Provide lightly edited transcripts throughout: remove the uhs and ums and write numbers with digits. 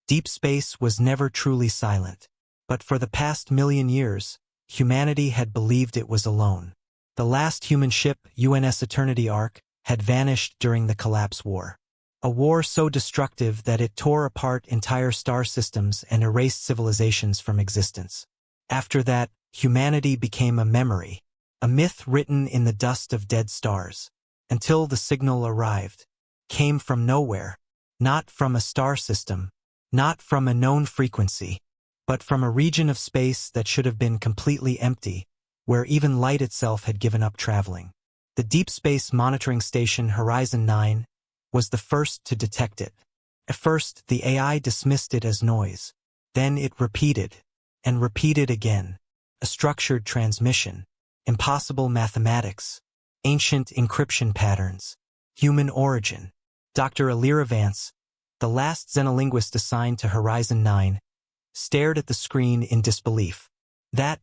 Deep space was never truly silent. But for the past million years, humanity had believed it was alone. The last human ship, UNS Eternity Arc, had vanished during the Collapse War. A war so destructive that it tore apart entire star systems and erased civilizations from existence. After that, humanity became a memory, a myth written in the dust of dead stars. Until the signal arrived. Came from nowhere. Not from a star system. Not from a known frequency. But from a region of space that should have been completely empty, where even light itself had given up traveling. The Deep Space Monitoring Station Horizon 9 was the first to detect it. At first, the AI dismissed it as noise. Then it repeated, and repeated again. A structured transmission, impossible mathematics, ancient encryption patterns, human origin. Dr. Alira Vance, the last xenolinguist assigned to Horizon 9, stared at the screen in disbelief. "That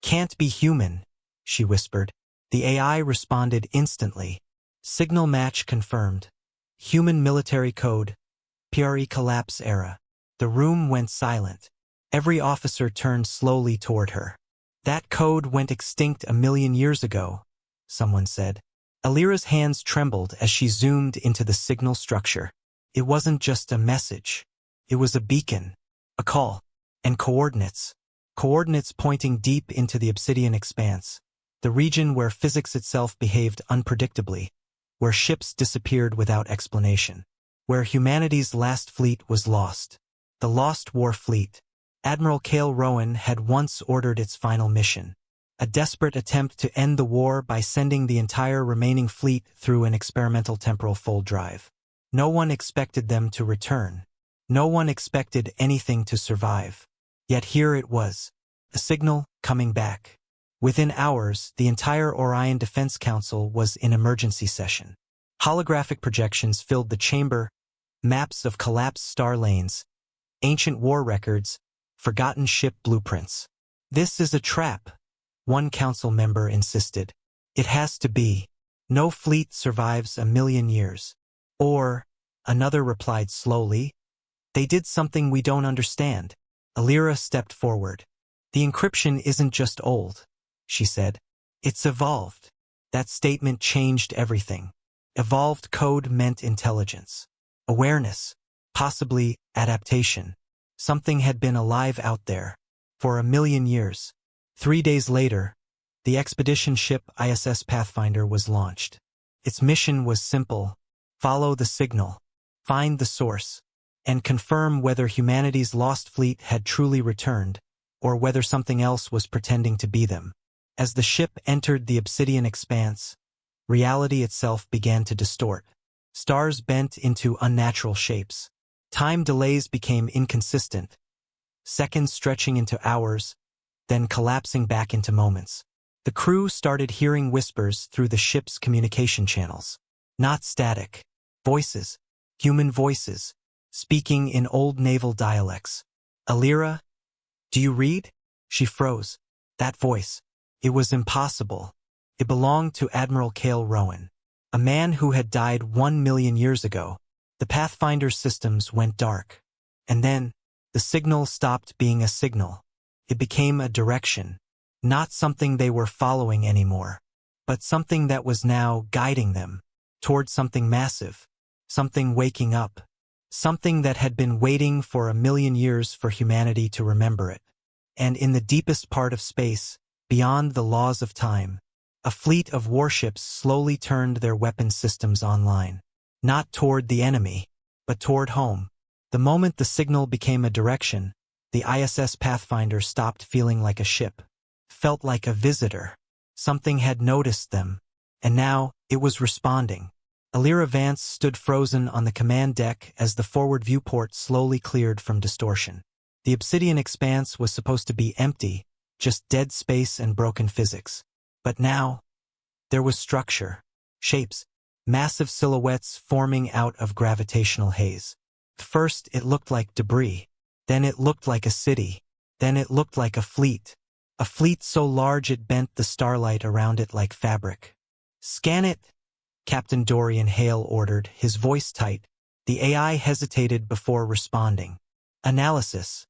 can't be human," she whispered. The AI responded instantly. Signal match confirmed. Human military code, PRE collapse era. The room went silent. Every officer turned slowly toward her. "That code went extinct a million years ago," someone said. Alira's hands trembled as she zoomed into the signal structure. It wasn't just a message. It was a beacon, a call, and coordinates. Coordinates pointing deep into the obsidian expanse, the region where physics itself behaved unpredictably, where ships disappeared without explanation, where humanity's last fleet was lost. The Lost War Fleet. Admiral Cale Rowan had once ordered its final mission. A desperate attempt to end the war by sending the entire remaining fleet through an experimental temporal fold drive. No one expected them to return. No one expected anything to survive. Yet here it was. A signal coming back. Within hours, the entire Orion Defense Council was in emergency session. Holographic projections filled the chamber, maps of collapsed star lanes, ancient war records, forgotten ship blueprints. "This is a trap," one council member insisted. "It has to be. No fleet survives a million years." Or, another replied slowly, "They did something we don't understand." Alira stepped forward. "The encryption isn't just old," she said. "It's evolved." That statement changed everything. Evolved code meant intelligence, awareness, possibly adaptation. Something had been alive out there for a million years. 3 days later, the expedition ship ISS Pathfinder was launched. Its mission was simple: follow the signal, find the source, and confirm whether humanity's lost fleet had truly returned, or whether something else was pretending to be them. As the ship entered the obsidian expanse, reality itself began to distort. Stars bent into unnatural shapes. Time delays became inconsistent, seconds stretching into hours, then collapsing back into moments. The crew started hearing whispers through the ship's communication channels. Not static. Voices. Human voices. Speaking in old naval dialects. "Alira, do you read?" She froze. That voice. It was impossible. It belonged to Admiral Cale Rowan, a man who had died 1 million years ago. The Pathfinder's systems went dark. And then, the signal stopped being a signal. It became a direction. Not something they were following anymore, but something that was now guiding them toward something massive, something waking up, something that had been waiting for a million years for humanity to remember it. And in the deepest part of space, beyond the laws of time, a fleet of warships slowly turned their weapon systems online. Not toward the enemy, but toward home. The moment the signal became a direction, the ISS Pathfinder stopped feeling like a ship. Felt like a visitor. Something had noticed them, and now it was responding. Alira Vance stood frozen on the command deck as the forward viewport slowly cleared from distortion. The obsidian expanse was supposed to be empty, just dead space and broken physics. But now, there was structure, shapes, massive silhouettes forming out of gravitational haze. First it looked like debris, then it looked like a city, then it looked like a fleet so large it bent the starlight around it like fabric. "Scan it," Captain Dorian Hale ordered, his voice tight. The AI hesitated before responding. Analysis.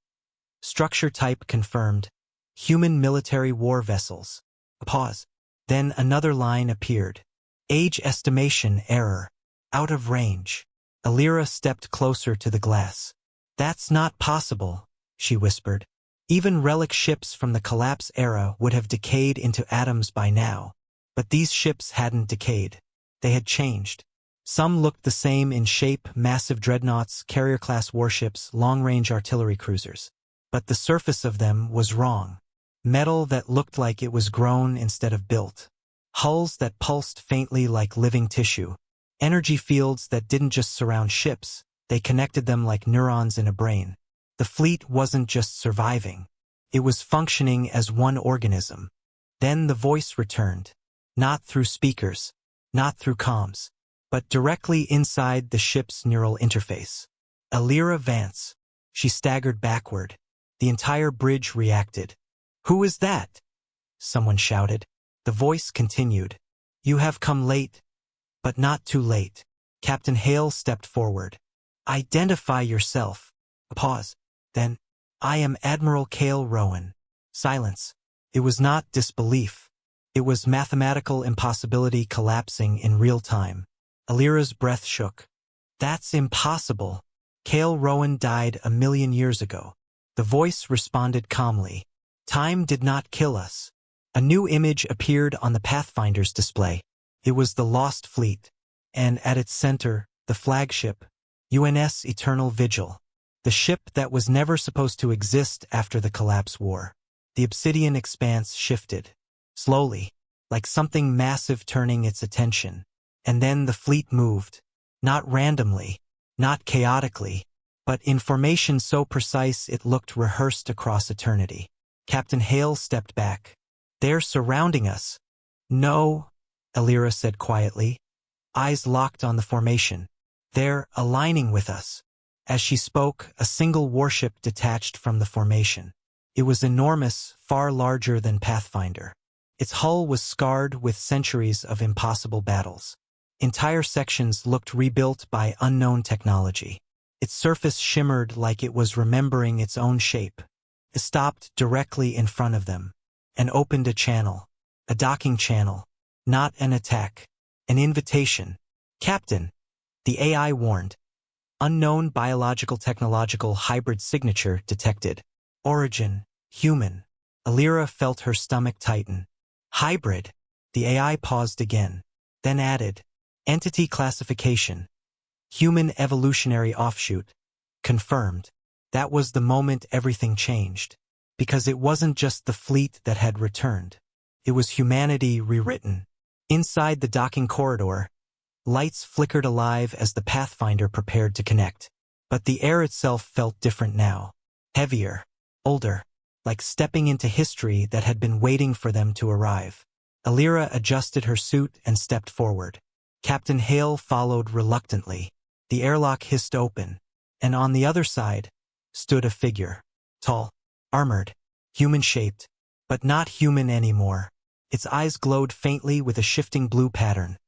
Structure type confirmed. Human military war vessels. A pause. Then another line appeared. Age estimation error. Out of range. Alira stepped closer to the glass. That's not possible, she whispered. Even relic ships from the collapse era would have decayed into atoms by now. But these ships hadn't decayed. They had changed. Some looked the same in shape: massive dreadnoughts, carrier-class warships, long-range artillery cruisers. But the surface of them was wrong. Metal that looked like it was grown instead of built. Hulls that pulsed faintly like living tissue. Energy fields that didn't just surround ships, they connected them like neurons in a brain. The fleet wasn't just surviving. It was functioning as one organism. Then the voice returned. Not through speakers, not through comms, but directly inside the ship's neural interface. Alira Vance. She staggered backward. The entire bridge reacted. "Who is that?" someone shouted. The voice continued. "You have come late, but not too late." Captain Hale stepped forward. "Identify yourself." A pause. Then, "I am Admiral Cale Rowan." Silence. It was not disbelief. It was mathematical impossibility collapsing in real time. Alira's breath shook. "That's impossible. Cale Rowan died 1,000,000 years ago." The voice responded calmly. "Time did not kill us." A new image appeared on the Pathfinder's display. It was the Lost Fleet, and at its center, the flagship, UNS Eternal Vigil, the ship that was never supposed to exist after the Collapse War. The obsidian expanse shifted, slowly, like something massive turning its attention. And then the fleet moved, not randomly, not chaotically, but in formation so precise it looked rehearsed across eternity. Captain Hale stepped back. "They're surrounding us." "No," Alira said quietly, eyes locked on the formation. "They're aligning with us." As she spoke, a single warship detached from the formation. It was enormous, far larger than Pathfinder. Its hull was scarred with centuries of impossible battles. Entire sections looked rebuilt by unknown technology. Its surface shimmered like it was remembering its own shape. It stopped directly in front of them and opened a channel, a docking channel, not an attack, an invitation. "Captain," the AI warned. "Unknown biological technological hybrid signature detected. Origin, human." Alira felt her stomach tighten. "Hybrid." The AI paused again, then added, "Entity classification. Human evolutionary offshoot. Confirmed." That was the moment everything changed. Because it wasn't just the fleet that had returned. It was humanity rewritten. Inside the docking corridor, lights flickered alive as the Pathfinder prepared to connect. But the air itself felt different now. Heavier, older, like stepping into history that had been waiting for them to arrive. Alira adjusted her suit and stepped forward. Captain Hale followed reluctantly. The airlock hissed open, and on the other side stood a figure. Tall, armored, human-shaped, but not human anymore. Its eyes glowed faintly with a shifting blue pattern,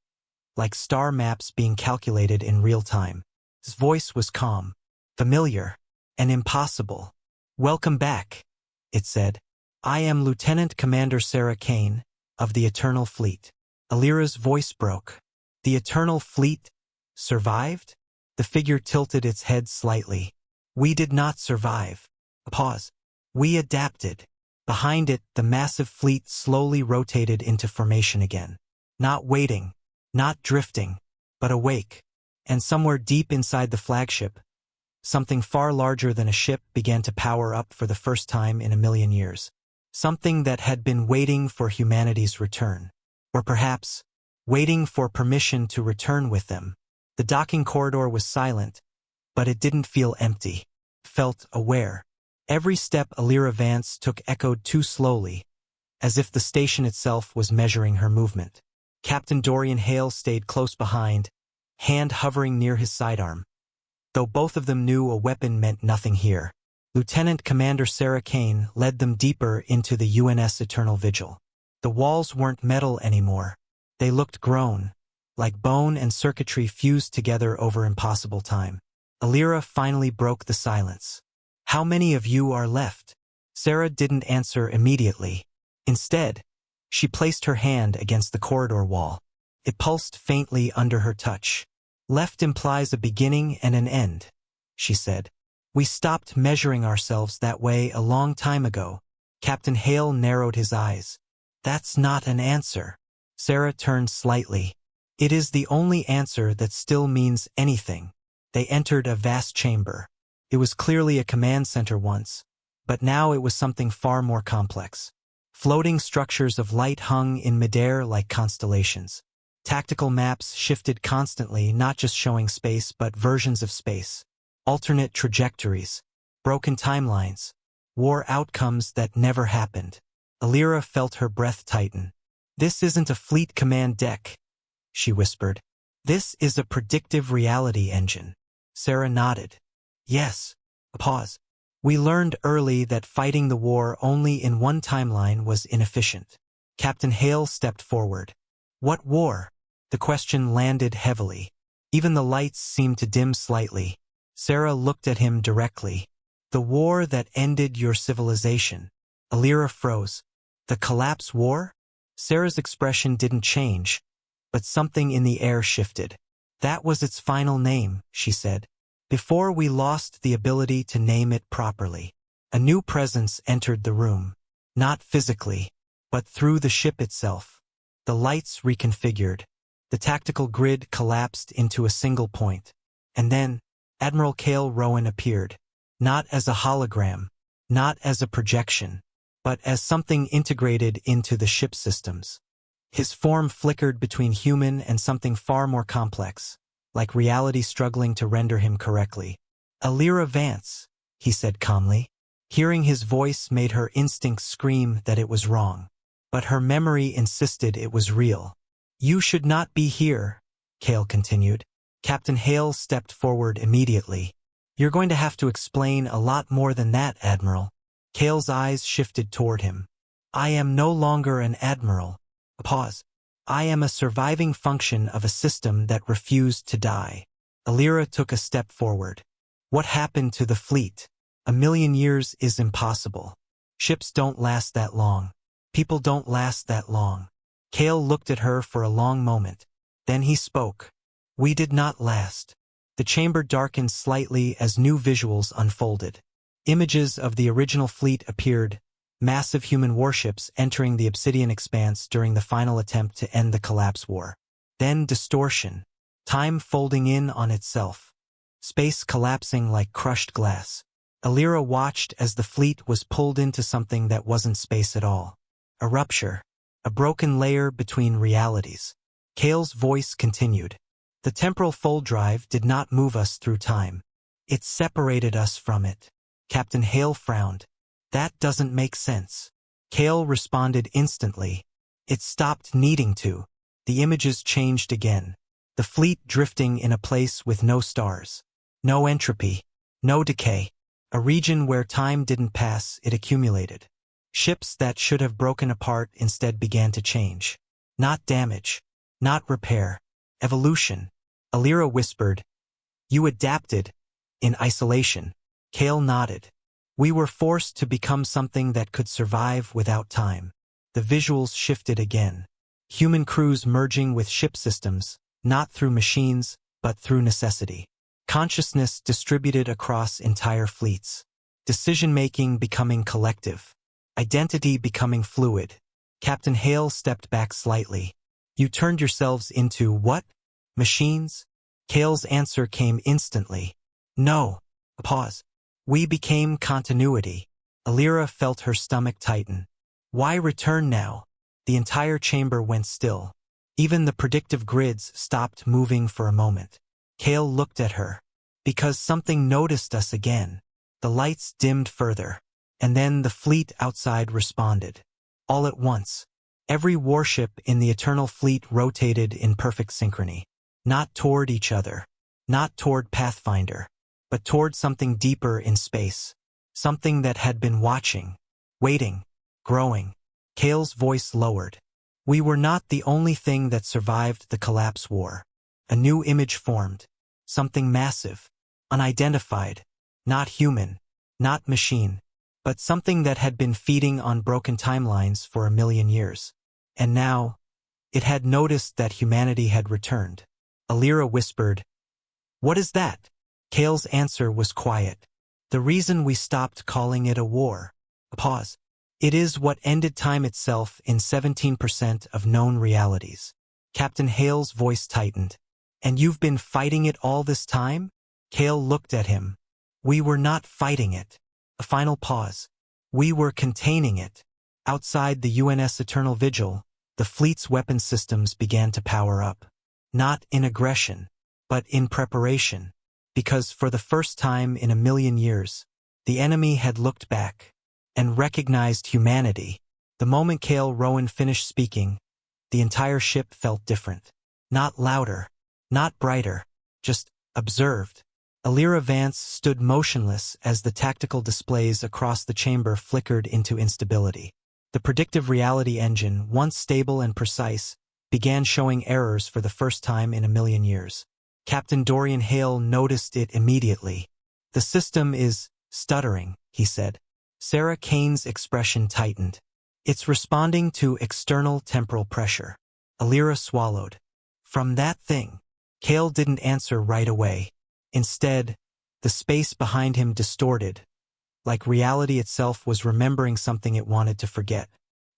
like star maps being calculated in real time. His voice was calm, familiar, and impossible. "Welcome back," it said. "I am Lieutenant Commander Sarah Kane, of the Eternal Fleet." Alira's voice broke. "The Eternal Fleet survived?" The figure tilted its head slightly. "We did not survive." A pause. "We adapted." Behind it, the massive fleet slowly rotated into formation again. Not waiting, not drifting, but awake. And somewhere deep inside the flagship, something far larger than a ship began to power up for the first time in 1,000,000 years. Something that had been waiting for humanity's return. Or perhaps, waiting for permission to return with them. The docking corridor was silent, but it didn't feel empty. It felt aware. Every step Alira Vance took echoed too slowly, as if the station itself was measuring her movement. Captain Dorian Hale stayed close behind, hand hovering near his sidearm. Though both of them knew a weapon meant nothing here, Lieutenant Commander Sarah Kane led them deeper into the UNS Eternal Vigil. The walls weren't metal anymore. They looked grown, like bone and circuitry fused together over impossible time. Alira finally broke the silence. How many of you are left? Sarah didn't answer immediately. Instead, she placed her hand against the corridor wall. It pulsed faintly under her touch. Left implies a beginning and an end, she said. We stopped measuring ourselves that way a long time ago. Captain Hale narrowed his eyes. That's not an answer. Sarah turned slightly. It is the only answer that still means anything. They entered a vast chamber. It was clearly a command center once, but now it was something far more complex. Floating structures of light hung in midair like constellations. Tactical maps shifted constantly, not just showing space but versions of space. Alternate trajectories, broken timelines, war outcomes that never happened. Alira felt her breath tighten. This isn't a fleet command deck, she whispered. This is a predictive reality engine. Sarah nodded. Yes. A pause. We learned early that fighting the war only in one timeline was inefficient. Captain Hale stepped forward. What war? The question landed heavily. Even the lights seemed to dim slightly. Sarah looked at him directly. The war that ended your civilization. Alira froze. The Collapse War? Sarah's expression didn't change, but something in the air shifted. That was its final name, she said. Before we lost the ability to name it properly. A new presence entered the room. Not physically, but through the ship itself. The lights reconfigured. The tactical grid collapsed into a single point. And then, Admiral Cale Rowan appeared. Not as a hologram, not as a projection, but as something integrated into the ship's systems. His form flickered between human and something far more complex, like reality struggling to render him correctly. Alira Vance, he said calmly. Hearing his voice made her instincts scream that it was wrong. But her memory insisted it was real. You should not be here, Cale continued. Captain Hale stepped forward immediately. You're going to have to explain a lot more than that, Admiral. Cale's eyes shifted toward him. I am no longer an admiral. A pause. I am a surviving function of a system that refused to die. Alira took a step forward. What happened to the fleet? 1,000,000 years is impossible. Ships don't last that long. People don't last that long. Cale looked at her for a long moment. Then he spoke. We did not last. The chamber darkened slightly as new visuals unfolded. Images of the original fleet appeared, massive human warships entering the obsidian expanse during the final attempt to end the Collapse War. Then distortion, time folding in on itself, space collapsing like crushed glass. Alira watched as the fleet was pulled into something that wasn't space at all. A rupture, a broken layer between realities. Cale's voice continued. The temporal fold drive did not move us through time. It separated us from it. Captain Hale frowned. That doesn't make sense. Cale responded instantly. It stopped needing to. The images changed again. The fleet drifting in a place with no stars. No entropy. No decay. A region where time didn't pass, it accumulated. Ships that should have broken apart instead began to change. Not damage. Not repair. Evolution. Alira whispered. You adapted. In isolation. Cale nodded. We were forced to become something that could survive without time. The visuals shifted again. Human crews merging with ship systems, not through machines, but through necessity. Consciousness distributed across entire fleets. Decision-making becoming collective. Identity becoming fluid. Captain Hale stepped back slightly. You turned yourselves into what? Machines? Cale's answer came instantly. No. A pause. We became continuity. Alira felt her stomach tighten. Why return now? The entire chamber went still. Even the predictive grids stopped moving for a moment. Cale looked at her. Because something noticed us again. The lights dimmed further. And then the fleet outside responded. All at once. Every warship in the Eternal Fleet rotated in perfect synchrony. Not toward each other. Not toward Pathfinder. But toward something deeper in space. Something that had been watching. Waiting. Growing. Cale's voice lowered. We were not the only thing that survived the Collapse War. A new image formed. Something massive. Unidentified. Not human. Not machine, but something that had been feeding on broken timelines for 1 million years. And now, it had noticed that humanity had returned. Alira whispered, "What is that?" Kale's answer was quiet. "The reason we stopped calling it a war." A pause. "It is what ended time itself in 17% of known realities." Captain Hale's voice tightened. "And you've been fighting it all this time?" Kale looked at him. "We were not fighting it." A final pause. "We were containing it." Outside the UNS Eternal Vigil, the fleet's weapon systems began to power up. Not in aggression, but in preparation. Because for the first time in 1 million years, the enemy had looked back and recognized humanity. The moment Kale Rowan finished speaking, the entire ship felt different. Not louder, not brighter, just observed. Alira Vance stood motionless as the tactical displays across the chamber flickered into instability. The predictive reality engine, once stable and precise, began showing errors for the first time in 1 million years. Captain Dorian Hale noticed it immediately. "The system is stuttering," he said. Sarah Kane's expression tightened. "It's responding to external temporal pressure." Alira swallowed. "From that thing?" Kale didn't answer right away. Instead, the space behind him distorted, like reality itself was remembering something it wanted to forget.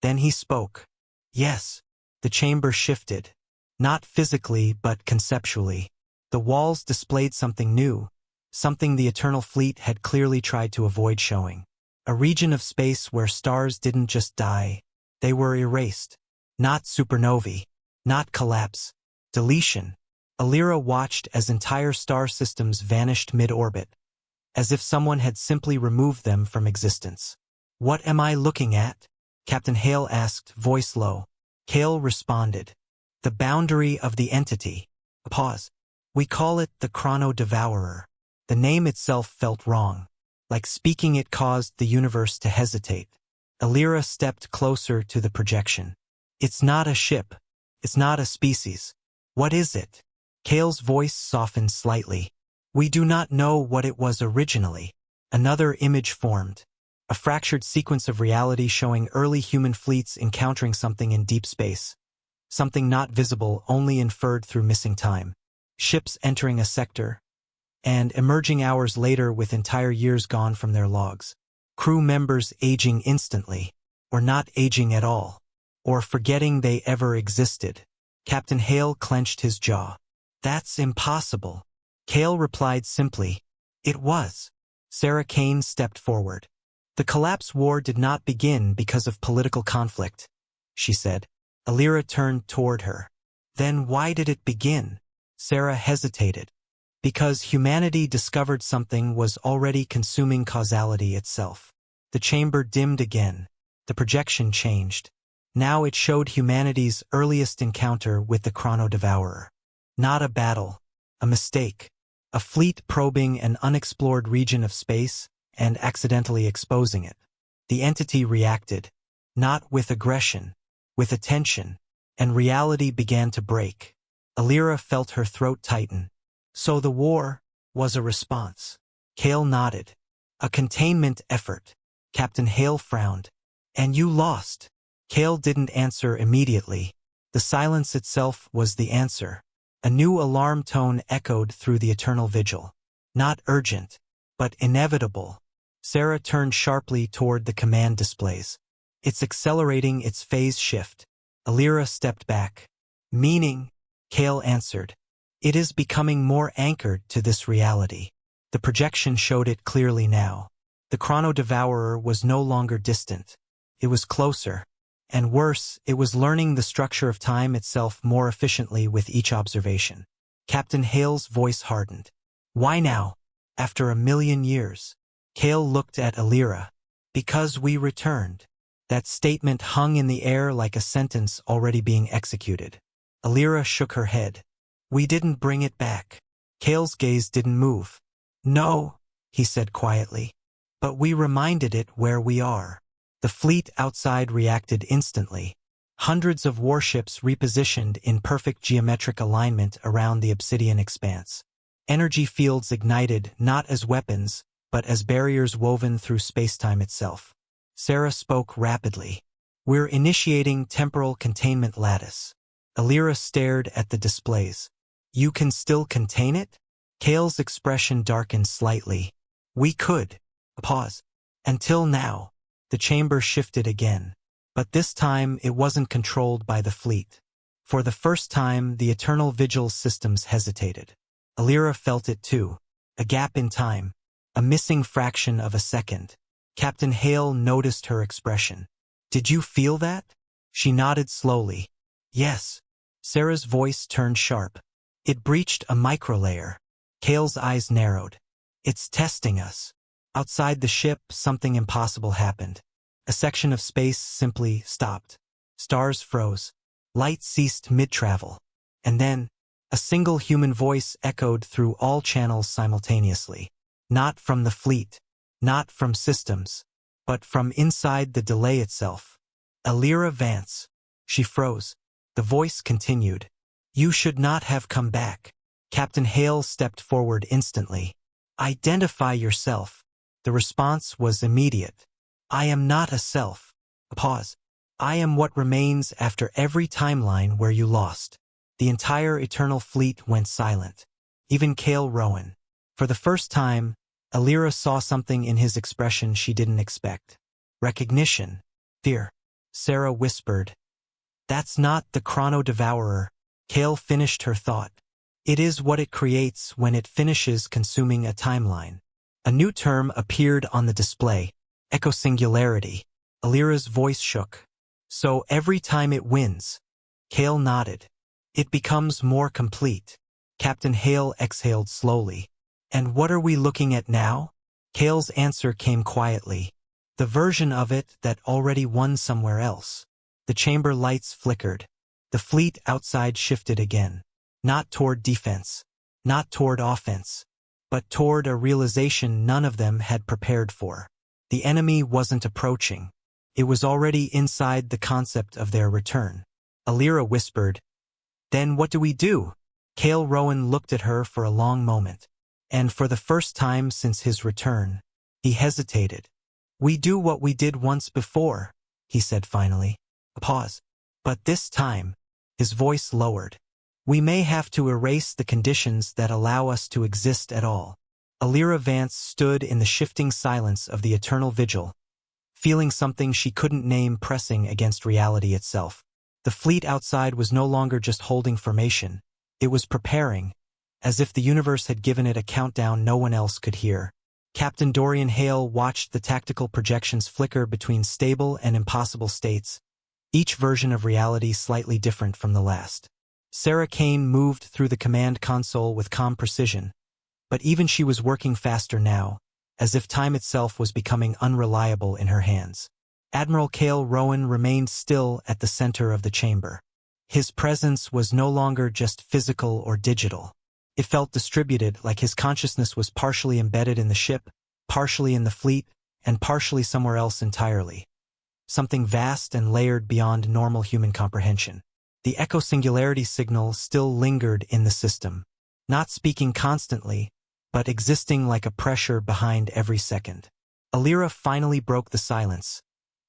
Then he spoke. "Yes." The chamber shifted. Not physically, but conceptually. The walls displayed something new, something the Eternal Fleet had clearly tried to avoid showing. A region of space where stars didn't just die, they were erased. Not supernovae, not collapse, deletion. Alira watched as entire star systems vanished mid-orbit, as if someone had simply removed them from existence. "What am I looking at?" Captain Hale asked, voice low. Kale responded. "The boundary of the entity." A pause. "We call it the Chrono Devourer." The name itself felt wrong. Like speaking it caused the universe to hesitate. Alira stepped closer to the projection. "It's not a ship. It's not a species. What is it?" Kale's voice softened slightly. "We do not know what it was originally." Another image formed. A fractured sequence of reality showing early human fleets encountering something in deep space. Something not visible, only inferred through missing time. Ships entering a sector, and emerging hours later with entire years gone from their logs. Crew members aging instantly, or not aging at all, or forgetting they ever existed. Captain Hale clenched his jaw. "That's impossible." Kale replied simply, "It was." Sarah Kane stepped forward. "The collapse war did not begin because of political conflict," she said. Alira turned toward her. "Then why did it begin?" Sarah hesitated. "Because humanity discovered something was already consuming causality itself." The chamber dimmed again. The projection changed. Now it showed humanity's earliest encounter with the Chrono Devourer. Not a battle, a mistake. A fleet probing an unexplored region of space and accidentally exposing it. The entity reacted, not with aggression, with attention, and reality began to break. Alira felt her throat tighten. "So the war was a response." Kale nodded. "A containment effort." Captain Hale frowned. "And you lost." Kale didn't answer immediately. The silence itself was the answer. A new alarm tone echoed through the eternal vigil. Not urgent, but inevitable. Sarah turned sharply toward the command displays. "It's accelerating its phase shift." Alira stepped back. "Meaning?" Kale answered. "It is becoming more anchored to this reality." The projection showed it clearly now. The Chrono Devourer was no longer distant. It was closer. And worse, it was learning the structure of time itself more efficiently with each observation. Captain Hale's voice hardened. "Why now? After 1 million years?" Kale looked at Alira. "Because we returned." That statement hung in the air like a sentence already being executed. Alira shook her head. "We didn't bring it back." Kale's gaze didn't move. "No," he said quietly. "But we reminded it where we are." The fleet outside reacted instantly. Hundreds of warships repositioned in perfect geometric alignment around the obsidian expanse. Energy fields ignited not as weapons, but as barriers woven through spacetime itself. Sarah spoke rapidly. We're initiating temporal containment lattice. Alira stared at the displays. You can still contain it? Kale's expression darkened slightly. We could. A pause. Until now. The chamber shifted again. But this time it wasn't controlled by the fleet. For the first time, the Eternal Vigil's systems hesitated. Alira felt it too. A gap in time. A missing fraction of a second. Captain Hale noticed her expression. Did you feel that? She nodded slowly. Yes. Sarah's voice turned sharp. It breached a microlayer. Kale's eyes narrowed. It's testing us. Outside the ship, something impossible happened. A section of space simply stopped. Stars froze. Light ceased mid-travel. And then, a single human voice echoed through all channels simultaneously. Not from the fleet. Not from systems. But from inside the delay itself. Alira Vance. She froze. The voice continued. You should not have come back. Captain Hale stepped forward instantly. Identify yourself. The response was immediate. I am not a self. A pause. I am what remains after every timeline where you lost. The entire Eternal Fleet went silent. Even Kale Rowan. For the first time, Alira saw something in his expression she didn't expect. Recognition. Fear. Sarah whispered. That's not the Chrono Devourer. Kale finished her thought. It is what it creates when it finishes consuming a timeline. A new term appeared on the display. Echo-singularity. Alira's voice shook. So every time it wins. Kale nodded. It becomes more complete. Captain Hale exhaled slowly. And what are we looking at now? Kale's answer came quietly. The version of it that already won somewhere else. The chamber lights flickered. The fleet outside shifted again. Not toward defense. Not toward offense. But toward a realization none of them had prepared for. The enemy wasn't approaching. It was already inside the concept of their return. Alira whispered. Then what do we do? Kale Rowan looked at her for a long moment. And for the first time since his return, he hesitated. We do what we did once before, he said finally. A pause. But this time, his voice lowered. We may have to erase the conditions that allow us to exist at all. Alira Vance stood in the shifting silence of the Eternal Vigil, feeling something she couldn't name pressing against reality itself. The fleet outside was no longer just holding formation. It was preparing, as if the universe had given it a countdown no one else could hear. Captain Dorian Hale watched the tactical projections flicker between stable and impossible states, each version of reality slightly different from the last. Sarah Kane moved through the command console with calm precision, but even she was working faster now, as if time itself was becoming unreliable in her hands. Admiral Kale Rowan remained still at the center of the chamber. His presence was no longer just physical or digital. It felt distributed, like his consciousness was partially embedded in the ship, partially in the fleet, and partially somewhere else entirely. Something vast and layered beyond normal human comprehension. The echo-singularity signal still lingered in the system, not speaking constantly, but existing like a pressure behind every second. Alira finally broke the silence,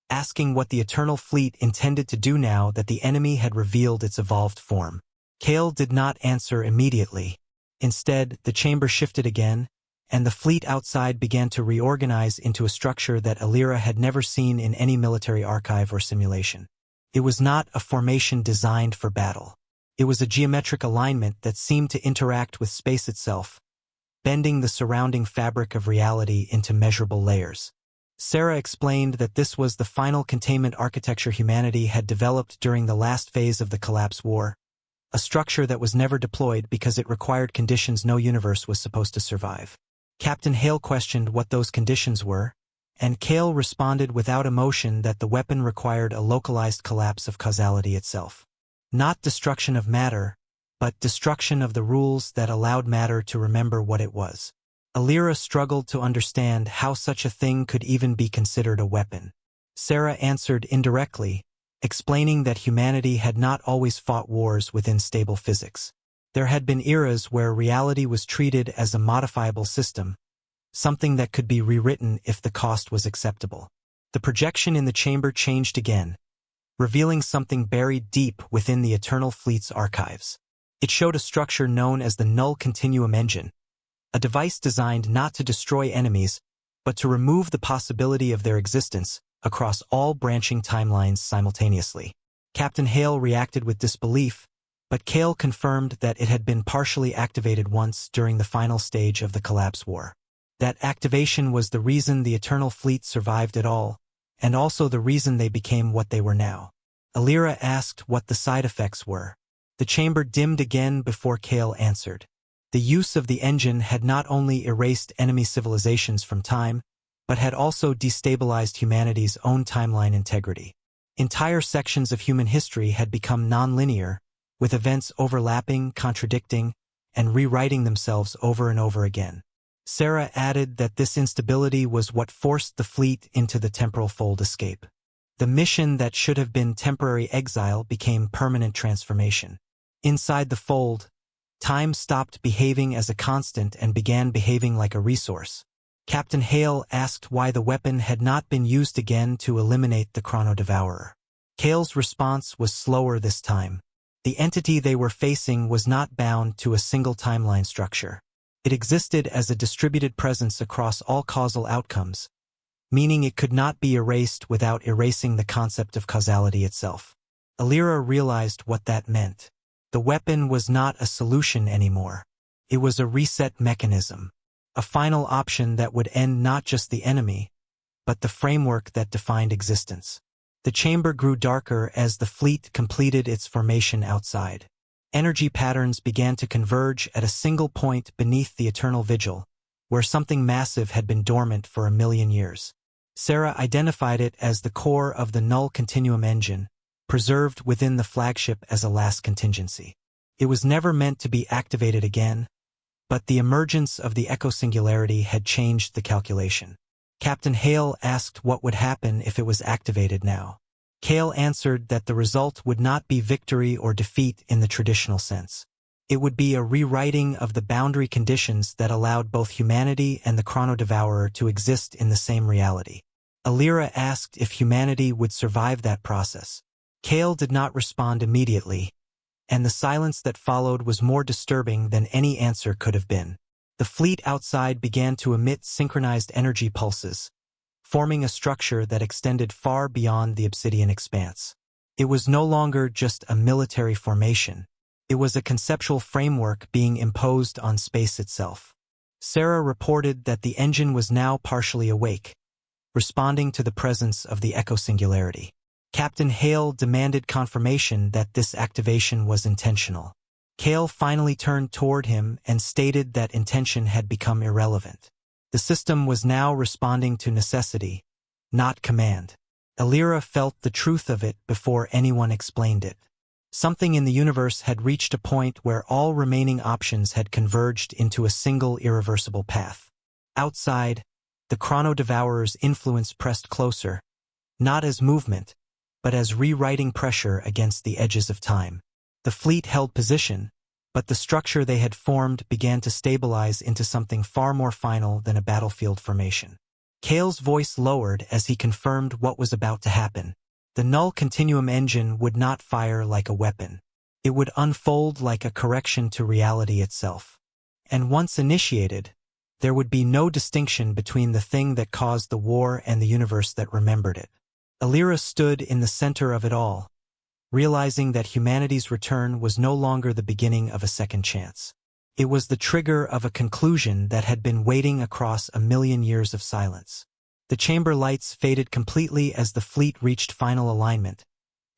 asking what the Eternal Fleet intended to do now that the enemy had revealed its evolved form. Kale did not answer immediately. Instead, the chamber shifted again, and the fleet outside began to reorganize into a structure that Alira had never seen in any military archive or simulation. It was not a formation designed for battle. It was a geometric alignment that seemed to interact with space itself, bending the surrounding fabric of reality into measurable layers. Sarah explained that this was the final containment architecture humanity had developed during the last phase of the Collapse War, a structure that was never deployed because it required conditions no universe was supposed to survive. Captain Hale questioned what those conditions were, and Kale responded without emotion that the weapon required a localized collapse of causality itself. Not destruction of matter, but destruction of the rules that allowed matter to remember what it was. Alira struggled to understand how such a thing could even be considered a weapon. Sarah answered indirectly, explaining that humanity had not always fought wars within stable physics. There had been eras where reality was treated as a modifiable system, something that could be rewritten if the cost was acceptable. The projection in the chamber changed again, revealing something buried deep within the Eternal Fleet's archives. It showed a structure known as the Null Continuum Engine, a device designed not to destroy enemies, but to remove the possibility of their existence across all branching timelines simultaneously. Captain Hale reacted with disbelief, but Kale confirmed that it had been partially activated once during the final stage of the Collapse War. That activation was the reason the Eternal Fleet survived at all, and also the reason they became what they were now. Alira asked what the side effects were. The chamber dimmed again before Kale answered. The use of the engine had not only erased enemy civilizations from time, but had also destabilized humanity's own timeline integrity. Entire sections of human history had become non-linear, with events overlapping, contradicting, and rewriting themselves over and over again. Sarah added that this instability was what forced the fleet into the temporal fold escape. The mission that should have been temporary exile became permanent transformation. Inside the fold, time stopped behaving as a constant and began behaving like a resource. Captain Hale asked why the weapon had not been used again to eliminate the Chrono Devourer. Kale's response was slower this time. The entity they were facing was not bound to a single timeline structure. It existed as a distributed presence across all causal outcomes, meaning it could not be erased without erasing the concept of causality itself. Alira realized what that meant. The weapon was not a solution anymore. It was a reset mechanism, a final option that would end not just the enemy, but the framework that defined existence. The chamber grew darker as the fleet completed its formation outside. Energy patterns began to converge at a single point beneath the eternal vigil, where something massive had been dormant for 1,000,000 years. Sarah identified it as the core of the Null Continuum Engine, preserved within the flagship as a last contingency. It was never meant to be activated again, but the emergence of the Echo Singularity had changed the calculation. Captain Hale asked what would happen if it was activated now. Kale answered that the result would not be victory or defeat in the traditional sense. It would be a rewriting of the boundary conditions that allowed both humanity and the Chrono Devourer to exist in the same reality. Alira asked if humanity would survive that process. Kale did not respond immediately, and the silence that followed was more disturbing than any answer could have been. The fleet outside began to emit synchronized energy pulses, forming a structure that extended far beyond the obsidian expanse. It was no longer just a military formation. It was a conceptual framework being imposed on space itself. Sarah reported that the engine was now partially awake, responding to the presence of the Echo Singularity. Captain Hale demanded confirmation that this activation was intentional. Kale finally turned toward him and stated that intention had become irrelevant. The system was now responding to necessity, not command. Alira felt the truth of it before anyone explained it. Something in the universe had reached a point where all remaining options had converged into a single irreversible path. Outside, the Chrono Devourer's influence pressed closer, not as movement, but as rewriting pressure against the edges of time. The fleet held position, but the structure they had formed began to stabilize into something far more final than a battlefield formation. Kale's voice lowered as he confirmed what was about to happen. The Null Continuum Engine would not fire like a weapon. It would unfold like a correction to reality itself. And once initiated, there would be no distinction between the thing that caused the war and the universe that remembered it. Alira stood in the center of it all, realizing that humanity's return was no longer the beginning of a second chance. It was the trigger of a conclusion that had been waiting across 1,000,000 years of silence. The chamber lights faded completely as the fleet reached final alignment,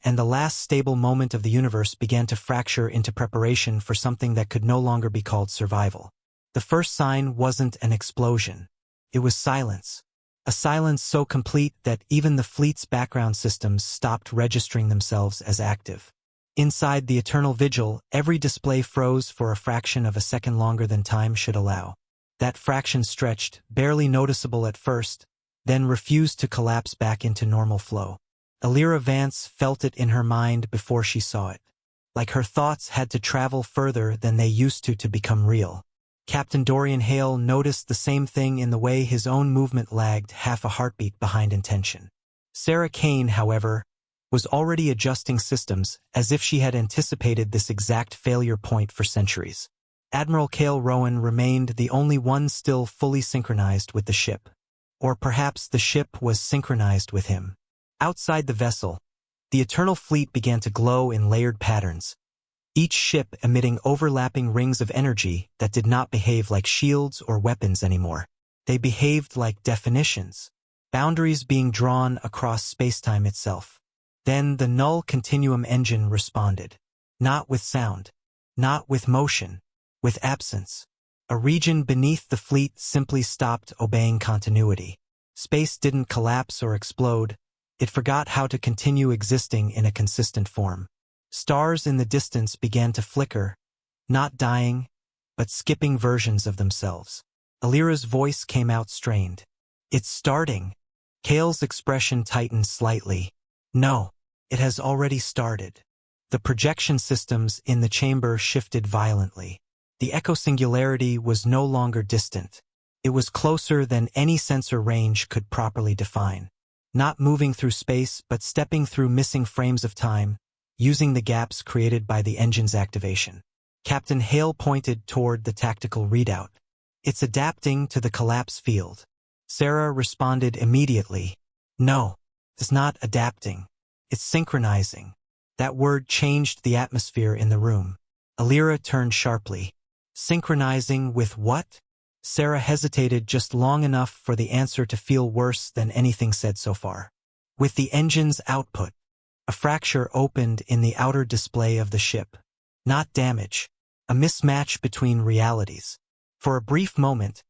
and the last stable moment of the universe began to fracture into preparation for something that could no longer be called survival. The first sign wasn't an explosion. It was silence. A silence so complete that even the fleet's background systems stopped registering themselves as active. Inside the eternal vigil, every display froze for a fraction of a second longer than time should allow. That fraction stretched, barely noticeable at first, then refused to collapse back into normal flow. Alira Vance felt it in her mind before she saw it. Like her thoughts had to travel further than they used to become real. Captain Dorian Hale noticed the same thing in the way his own movement lagged half a heartbeat behind intention. Sarah Kane, however, was already adjusting systems as if she had anticipated this exact failure point for centuries. Admiral Cale Rowan remained the only one still fully synchronized with the ship. Or perhaps the ship was synchronized with him. Outside the vessel, the Eternal Fleet began to glow in layered patterns, each ship emitting overlapping rings of energy that did not behave like shields or weapons anymore. They behaved like definitions, boundaries being drawn across spacetime itself. Then the null continuum engine responded. Not with sound, not with motion, with absence. A region beneath the fleet simply stopped obeying continuity. Space didn't collapse or explode. It forgot how to continue existing in a consistent form. Stars in the distance began to flicker, not dying, but skipping versions of themselves. Alira's voice came out strained. It's starting. Cale's expression tightened slightly. No, it has already started. The projection systems in the chamber shifted violently. The echo singularity was no longer distant. It was closer than any sensor range could properly define. Not moving through space, but stepping through missing frames of time, using the gaps created by the engine's activation. Captain Hale pointed toward the tactical readout. It's adapting to the collapse field. Sarah responded immediately. No, it's not adapting. It's synchronizing. That word changed the atmosphere in the room. Alira turned sharply. Synchronizing with what? Sarah hesitated just long enough for the answer to feel worse than anything said so far. With the engine's output. A fracture opened in the outer display of the ship. Not damage. A mismatch between realities. For a brief moment,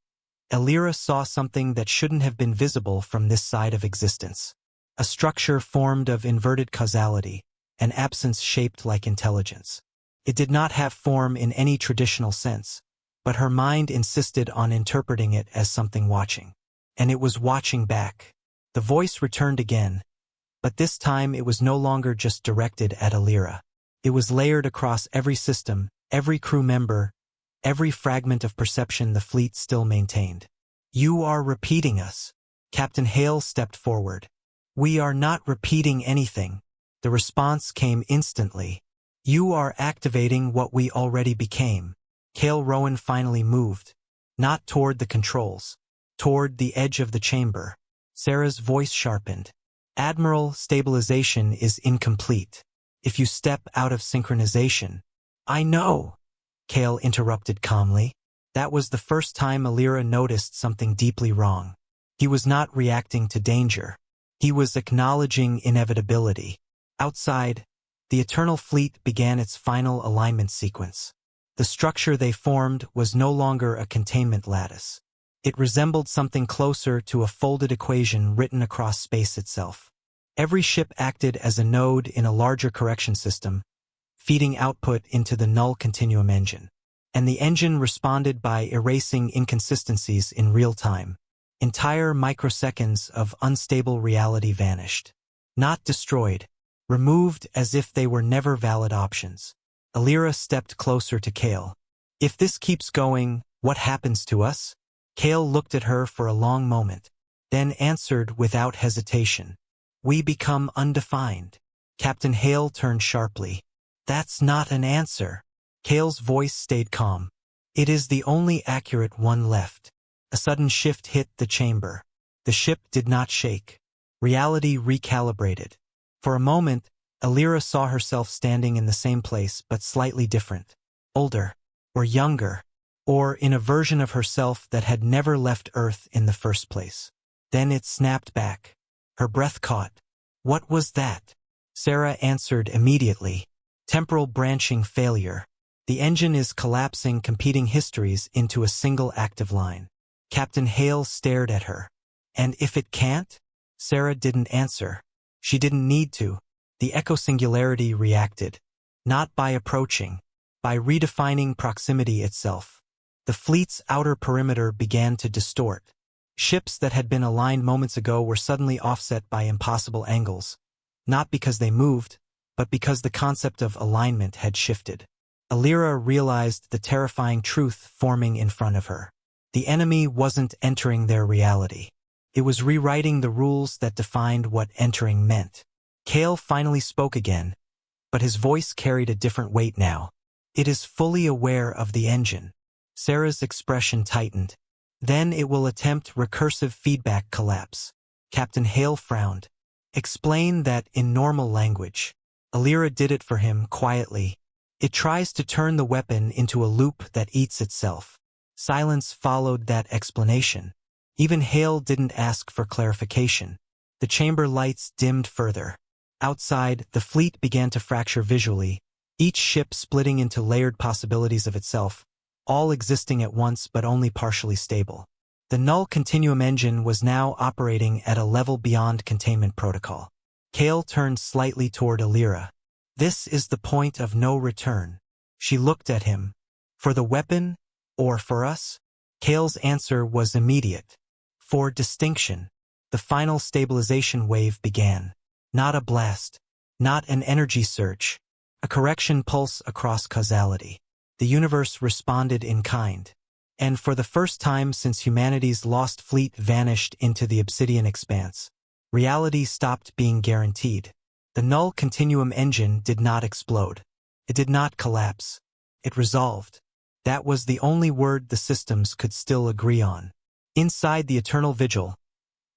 Alira saw something that shouldn't have been visible from this side of existence. A structure formed of inverted causality, an absence shaped like intelligence. It did not have form in any traditional sense, but her mind insisted on interpreting it as something watching. And it was watching back. The voice returned again, but this time it was no longer just directed at Alira. It was layered across every system, every crew member, every fragment of perception the fleet still maintained. You are repeating us. Captain Hale stepped forward. We are not repeating anything. The response came instantly. You are activating what we already became. Cale Rowan finally moved. Not toward the controls. Toward the edge of the chamber. Sarah's voice sharpened. Admiral, stabilization is incomplete. If you step out of synchronization. I know, Cale interrupted calmly. That was the first time Alira noticed something deeply wrong. He was not reacting to danger. He was acknowledging inevitability. Outside, the Eternal Fleet began its final alignment sequence. The structure they formed was no longer a containment lattice. It resembled something closer to a folded equation written across space itself. Every ship acted as a node in a larger correction system, feeding output into the null continuum engine. And the engine responded by erasing inconsistencies in real time. Entire microseconds of unstable reality vanished. Not destroyed, removed as if they were never valid options. Alira stepped closer to Cale. If this keeps going, what happens to us? Cale looked at her for a long moment, then answered without hesitation. We become undefined. Captain Hale turned sharply. That's not an answer. Cale's voice stayed calm. It is the only accurate one left. A sudden shift hit the chamber. The ship did not shake. Reality recalibrated. For a moment, Alira saw herself standing in the same place but slightly different. Older, or younger, or in a version of herself that had never left Earth in the first place. Then it snapped back. Her breath caught. What was that? Sarah answered immediately. Temporal branching failure. The engine is collapsing competing histories into a single active line. Captain Hale stared at her. And if it can't? Sarah didn't answer. She didn't need to. The echo singularity reacted. Not by approaching, by redefining proximity itself. The fleet's outer perimeter began to distort. Ships that had been aligned moments ago were suddenly offset by impossible angles. Not because they moved, but because the concept of alignment had shifted. Alira realized the terrifying truth forming in front of her. The enemy wasn't entering their reality. It was rewriting the rules that defined what entering meant. Kale finally spoke again, but his voice carried a different weight now. It is fully aware of the engine. Sarah's expression tightened. Then it will attempt recursive feedback collapse. Captain Hale frowned. Explain that in normal language. Alira did it for him quietly. It tries to turn the weapon into a loop that eats itself. Silence followed that explanation. Even Hale didn't ask for clarification. The chamber lights dimmed further. Outside, the fleet began to fracture visually, each ship splitting into layered possibilities of itself, all existing at once but only partially stable. The null continuum engine was now operating at a level beyond containment protocol. Kale turned slightly toward Alira. This is the point of no return. She looked at him. For the weapon, or for us? Kale's answer was immediate. For distinction. The final stabilization wave began. Not a blast. Not an energy surge. A correction pulse across causality. The universe responded in kind. And for the first time since humanity's lost fleet vanished into the obsidian expanse, reality stopped being guaranteed. The null continuum engine did not explode. It did not collapse. It resolved. That was the only word the systems could still agree on. Inside the eternal vigil,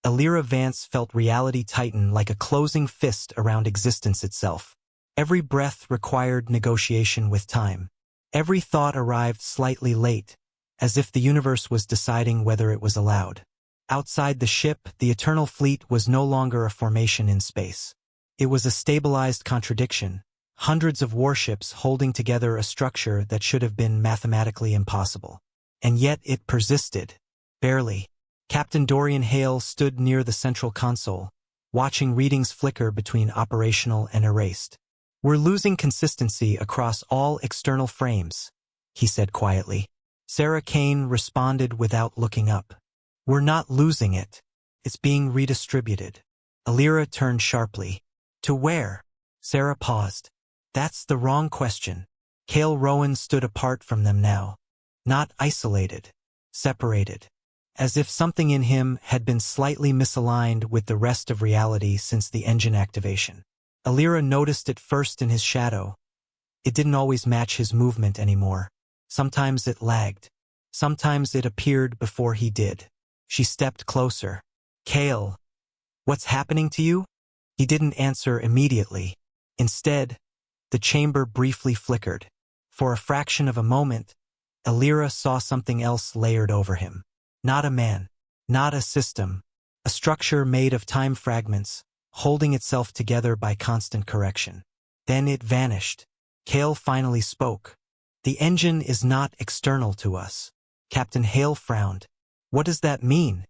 Alira Vance felt reality tighten like a closing fist around existence itself. Every breath required negotiation with time. Every thought arrived slightly late, as if the universe was deciding whether it was allowed. Outside the ship, the eternal fleet was no longer a formation in space. It was a stabilized contradiction, hundreds of warships holding together a structure that should have been mathematically impossible. And yet it persisted. Barely. Captain Dorian Hale stood near the central console, watching readings flicker between operational and erased. We're losing consistency across all external frames, he said quietly. Sarah Kane responded without looking up. We're not losing it. It's being redistributed. Alira turned sharply. To where? Sarah paused. That's the wrong question. Kale Rowan stood apart from them now. Not isolated. Separated. As if something in him had been slightly misaligned with the rest of reality since the engine activation. Alira noticed it first in his shadow. It didn't always match his movement anymore. Sometimes it lagged. Sometimes it appeared before he did. She stepped closer. Kale, what's happening to you? He didn't answer immediately. Instead, the chamber briefly flickered. For a fraction of a moment, Alira saw something else layered over him. Not a man. Not a system. A structure made of time fragments, holding itself together by constant correction. Then it vanished. Kale finally spoke. The engine is not external to us. Captain Hale frowned. What does that mean?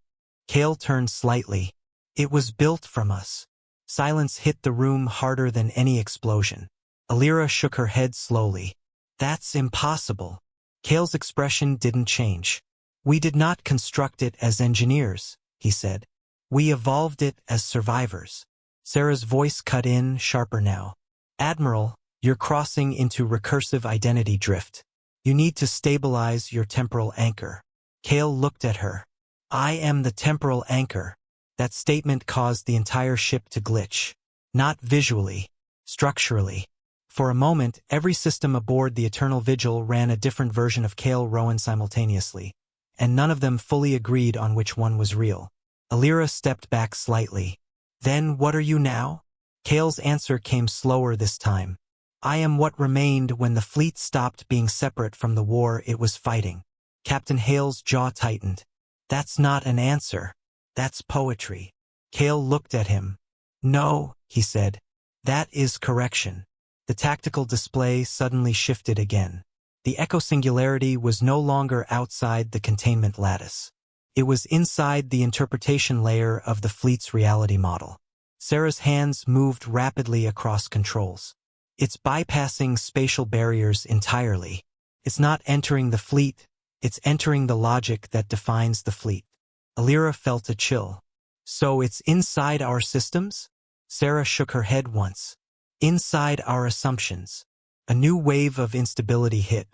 Kale turned slightly. It was built from us. Silence hit the room harder than any explosion. Alira shook her head slowly. That's impossible. Kale's expression didn't change. We did not construct it as engineers, he said. We evolved it as survivors. Sarah's voice cut in, sharper now. Admiral, you're crossing into recursive identity drift. You need to stabilize your temporal anchor. Kale looked at her. I am the temporal anchor. That statement caused the entire ship to glitch. Not visually, structurally. For a moment, every system aboard the Eternal Vigil ran a different version of Kale Rowan simultaneously, and none of them fully agreed on which one was real. Alira stepped back slightly. Then what are you now? Kale's answer came slower this time. I am what remained when the fleet stopped being separate from the war it was fighting. Captain Hale's jaw tightened. That's not an answer. That's poetry. Kale looked at him. No, he said. That is correction. The tactical display suddenly shifted again. The echo-singularity was no longer outside the containment lattice. It was inside the interpretation layer of the fleet's reality model. Sarah's hands moved rapidly across controls. It's bypassing spatial barriers entirely. It's not entering the fleet, it's entering the logic that defines the fleet. Alira felt a chill. So it's inside our systems? Sarah shook her head once. Inside our assumptions. A new wave of instability hit.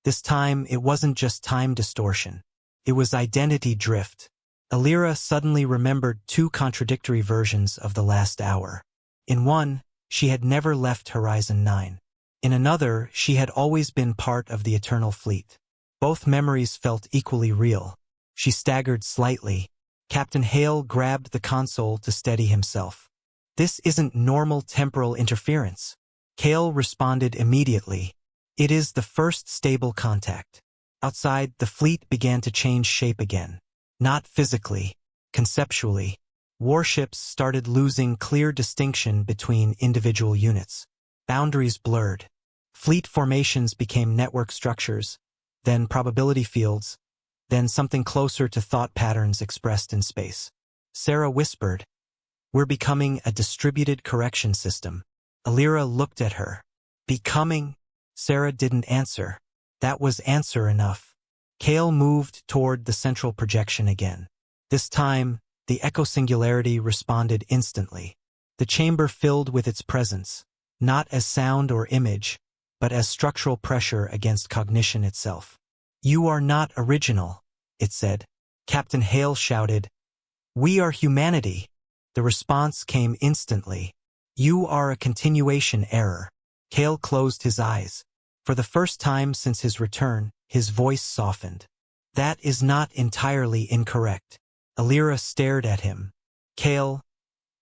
This time, it wasn't just time distortion. It was identity drift. Alira suddenly remembered two contradictory versions of the last hour. In one, she had never left Horizon 9. In another, she had always been part of the Eternal Fleet. Both memories felt equally real. She staggered slightly. Captain Hale grabbed the console to steady himself. "This isn't normal temporal interference." Hale responded immediately. "It is the first stable contact." Outside, the fleet began to change shape again. Not physically, conceptually. Warships started losing clear distinction between individual units. Boundaries blurred. Fleet formations became network structures, then probability fields, then something closer to thought patterns expressed in space. Sarah whispered, "We're becoming a distributed correction system." Alira looked at her. "Becoming?" Sarah didn't answer. That was answer enough. Kale moved toward the central projection again. This time, the echo singularity responded instantly. The chamber filled with its presence, not as sound or image, but as structural pressure against cognition itself. "You are not original," it said. Captain Hale shouted, "We are humanity." The response came instantly. "You are a continuation error." Kale closed his eyes. For the first time since his return, his voice softened. "That is not entirely incorrect." Alira stared at him. "Kale,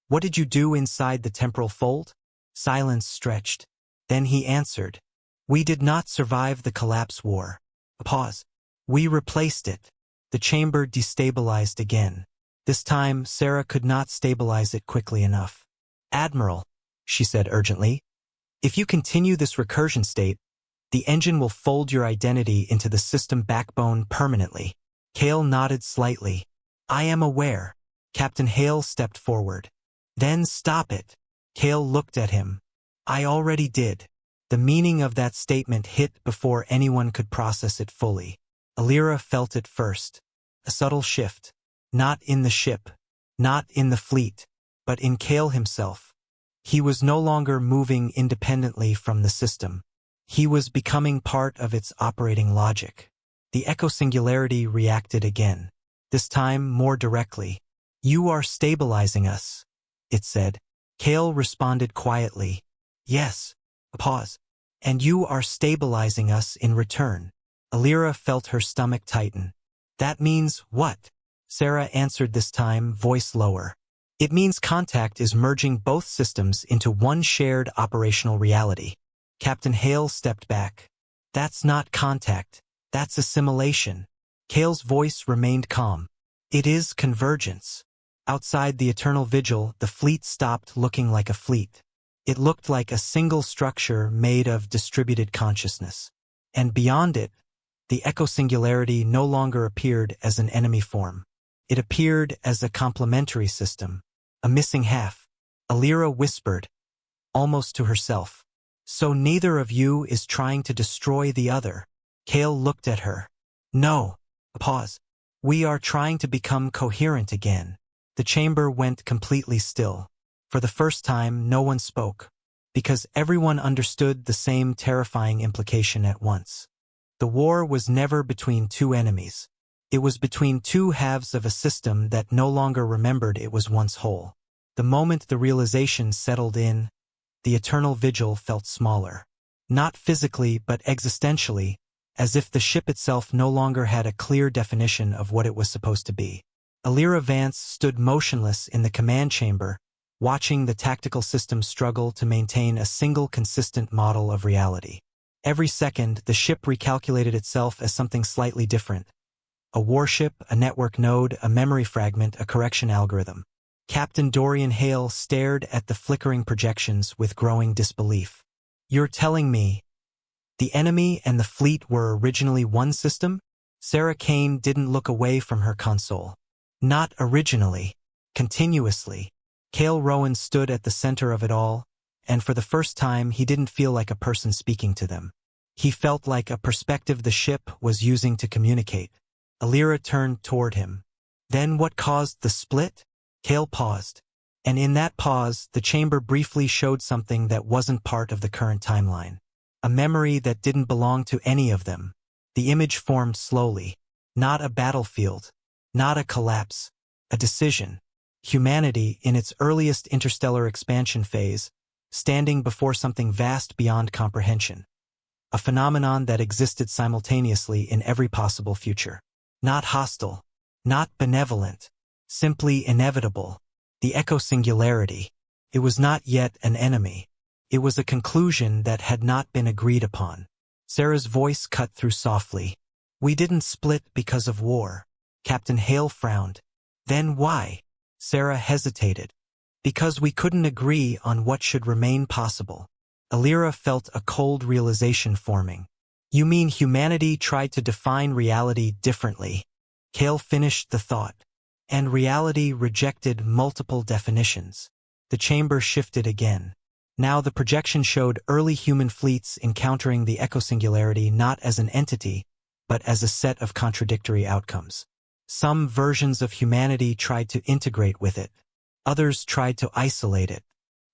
what did you do inside the temporal fold?" Silence stretched. Then he answered, "We did not survive the collapse war." A pause. "We replaced it." The chamber destabilized again. This time, Sarah could not stabilize it quickly enough. "Admiral," she said urgently, "if you continue this recursion state, the engine will fold your identity into the system backbone permanently." Kale nodded slightly. "I am aware." Captain Hale stepped forward. "Then stop it." Kale looked at him. "I already did." The meaning of that statement hit before anyone could process it fully. Alira felt it first. A subtle shift. Not in the ship, not in the fleet, but in Kale himself. He was no longer moving independently from the system. He was becoming part of its operating logic. The echo singularity reacted again, this time more directly. "You are stabilizing us," it said. Kale responded quietly, "Yes." A pause. "And you are stabilizing us in return." Alira felt her stomach tighten. "That means what?" Sarah answered this time, voice lower. "It means contact is merging both systems into one shared operational reality." Captain Hale stepped back. "That's not contact. That's assimilation." Kale's voice remained calm. "It is convergence." Outside the Eternal Vigil, the fleet stopped looking like a fleet. It looked like a single structure made of distributed consciousness. And beyond it, the echo singularity no longer appeared as an enemy form. It appeared as a complementary system, a missing half. Alira whispered, almost to herself, "So neither of you is trying to destroy the other." Kale looked at her. "No." A pause. "We are trying to become coherent again." The chamber went completely still. For the first time, no one spoke, because everyone understood the same terrifying implication at once. The war was never between two enemies. It was between two halves of a system that no longer remembered it was once whole. The moment the realization settled in, the Eternal Vigil felt smaller. Not physically, but existentially, as if the ship itself no longer had a clear definition of what it was supposed to be. Alira Vance stood motionless in the command chamber, watching the tactical system struggle to maintain a single consistent model of reality. Every second, the ship recalculated itself as something slightly different. A warship, a network node, a memory fragment, a correction algorithm. Captain Dorian Hale stared at the flickering projections with growing disbelief. "You're telling me the enemy and the fleet were originally one system?" Sarah Kane didn't look away from her console. "Not originally. Continuously." Kale Rowan stood at the center of it all, and for the first time he didn't feel like a person speaking to them. He felt like a perspective the ship was using to communicate. Alira turned toward him. "Then what caused the split?" Kale paused. And in that pause, the chamber briefly showed something that wasn't part of the current timeline. A memory that didn't belong to any of them. The image formed slowly. Not a battlefield. Not a collapse. A decision. Humanity, in its earliest interstellar expansion phase, standing before something vast beyond comprehension. A phenomenon that existed simultaneously in every possible future. Not hostile. Not benevolent. Simply inevitable. The eco-singularity. It was not yet an enemy. It was a conclusion that had not been agreed upon. Sarah's voice cut through softly. We didn't split because of war. Captain Hale frowned. Then why? Sarah hesitated. Because we couldn't agree on what should remain possible. Alira felt a cold realization forming. You mean humanity tried to define reality differently? Cale finished the thought. And reality rejected multiple definitions. The chamber shifted again. Now the projection showed early human fleets encountering the eco-singularity not as an entity, but as a set of contradictory outcomes. Some versions of humanity tried to integrate with it. Others tried to isolate it.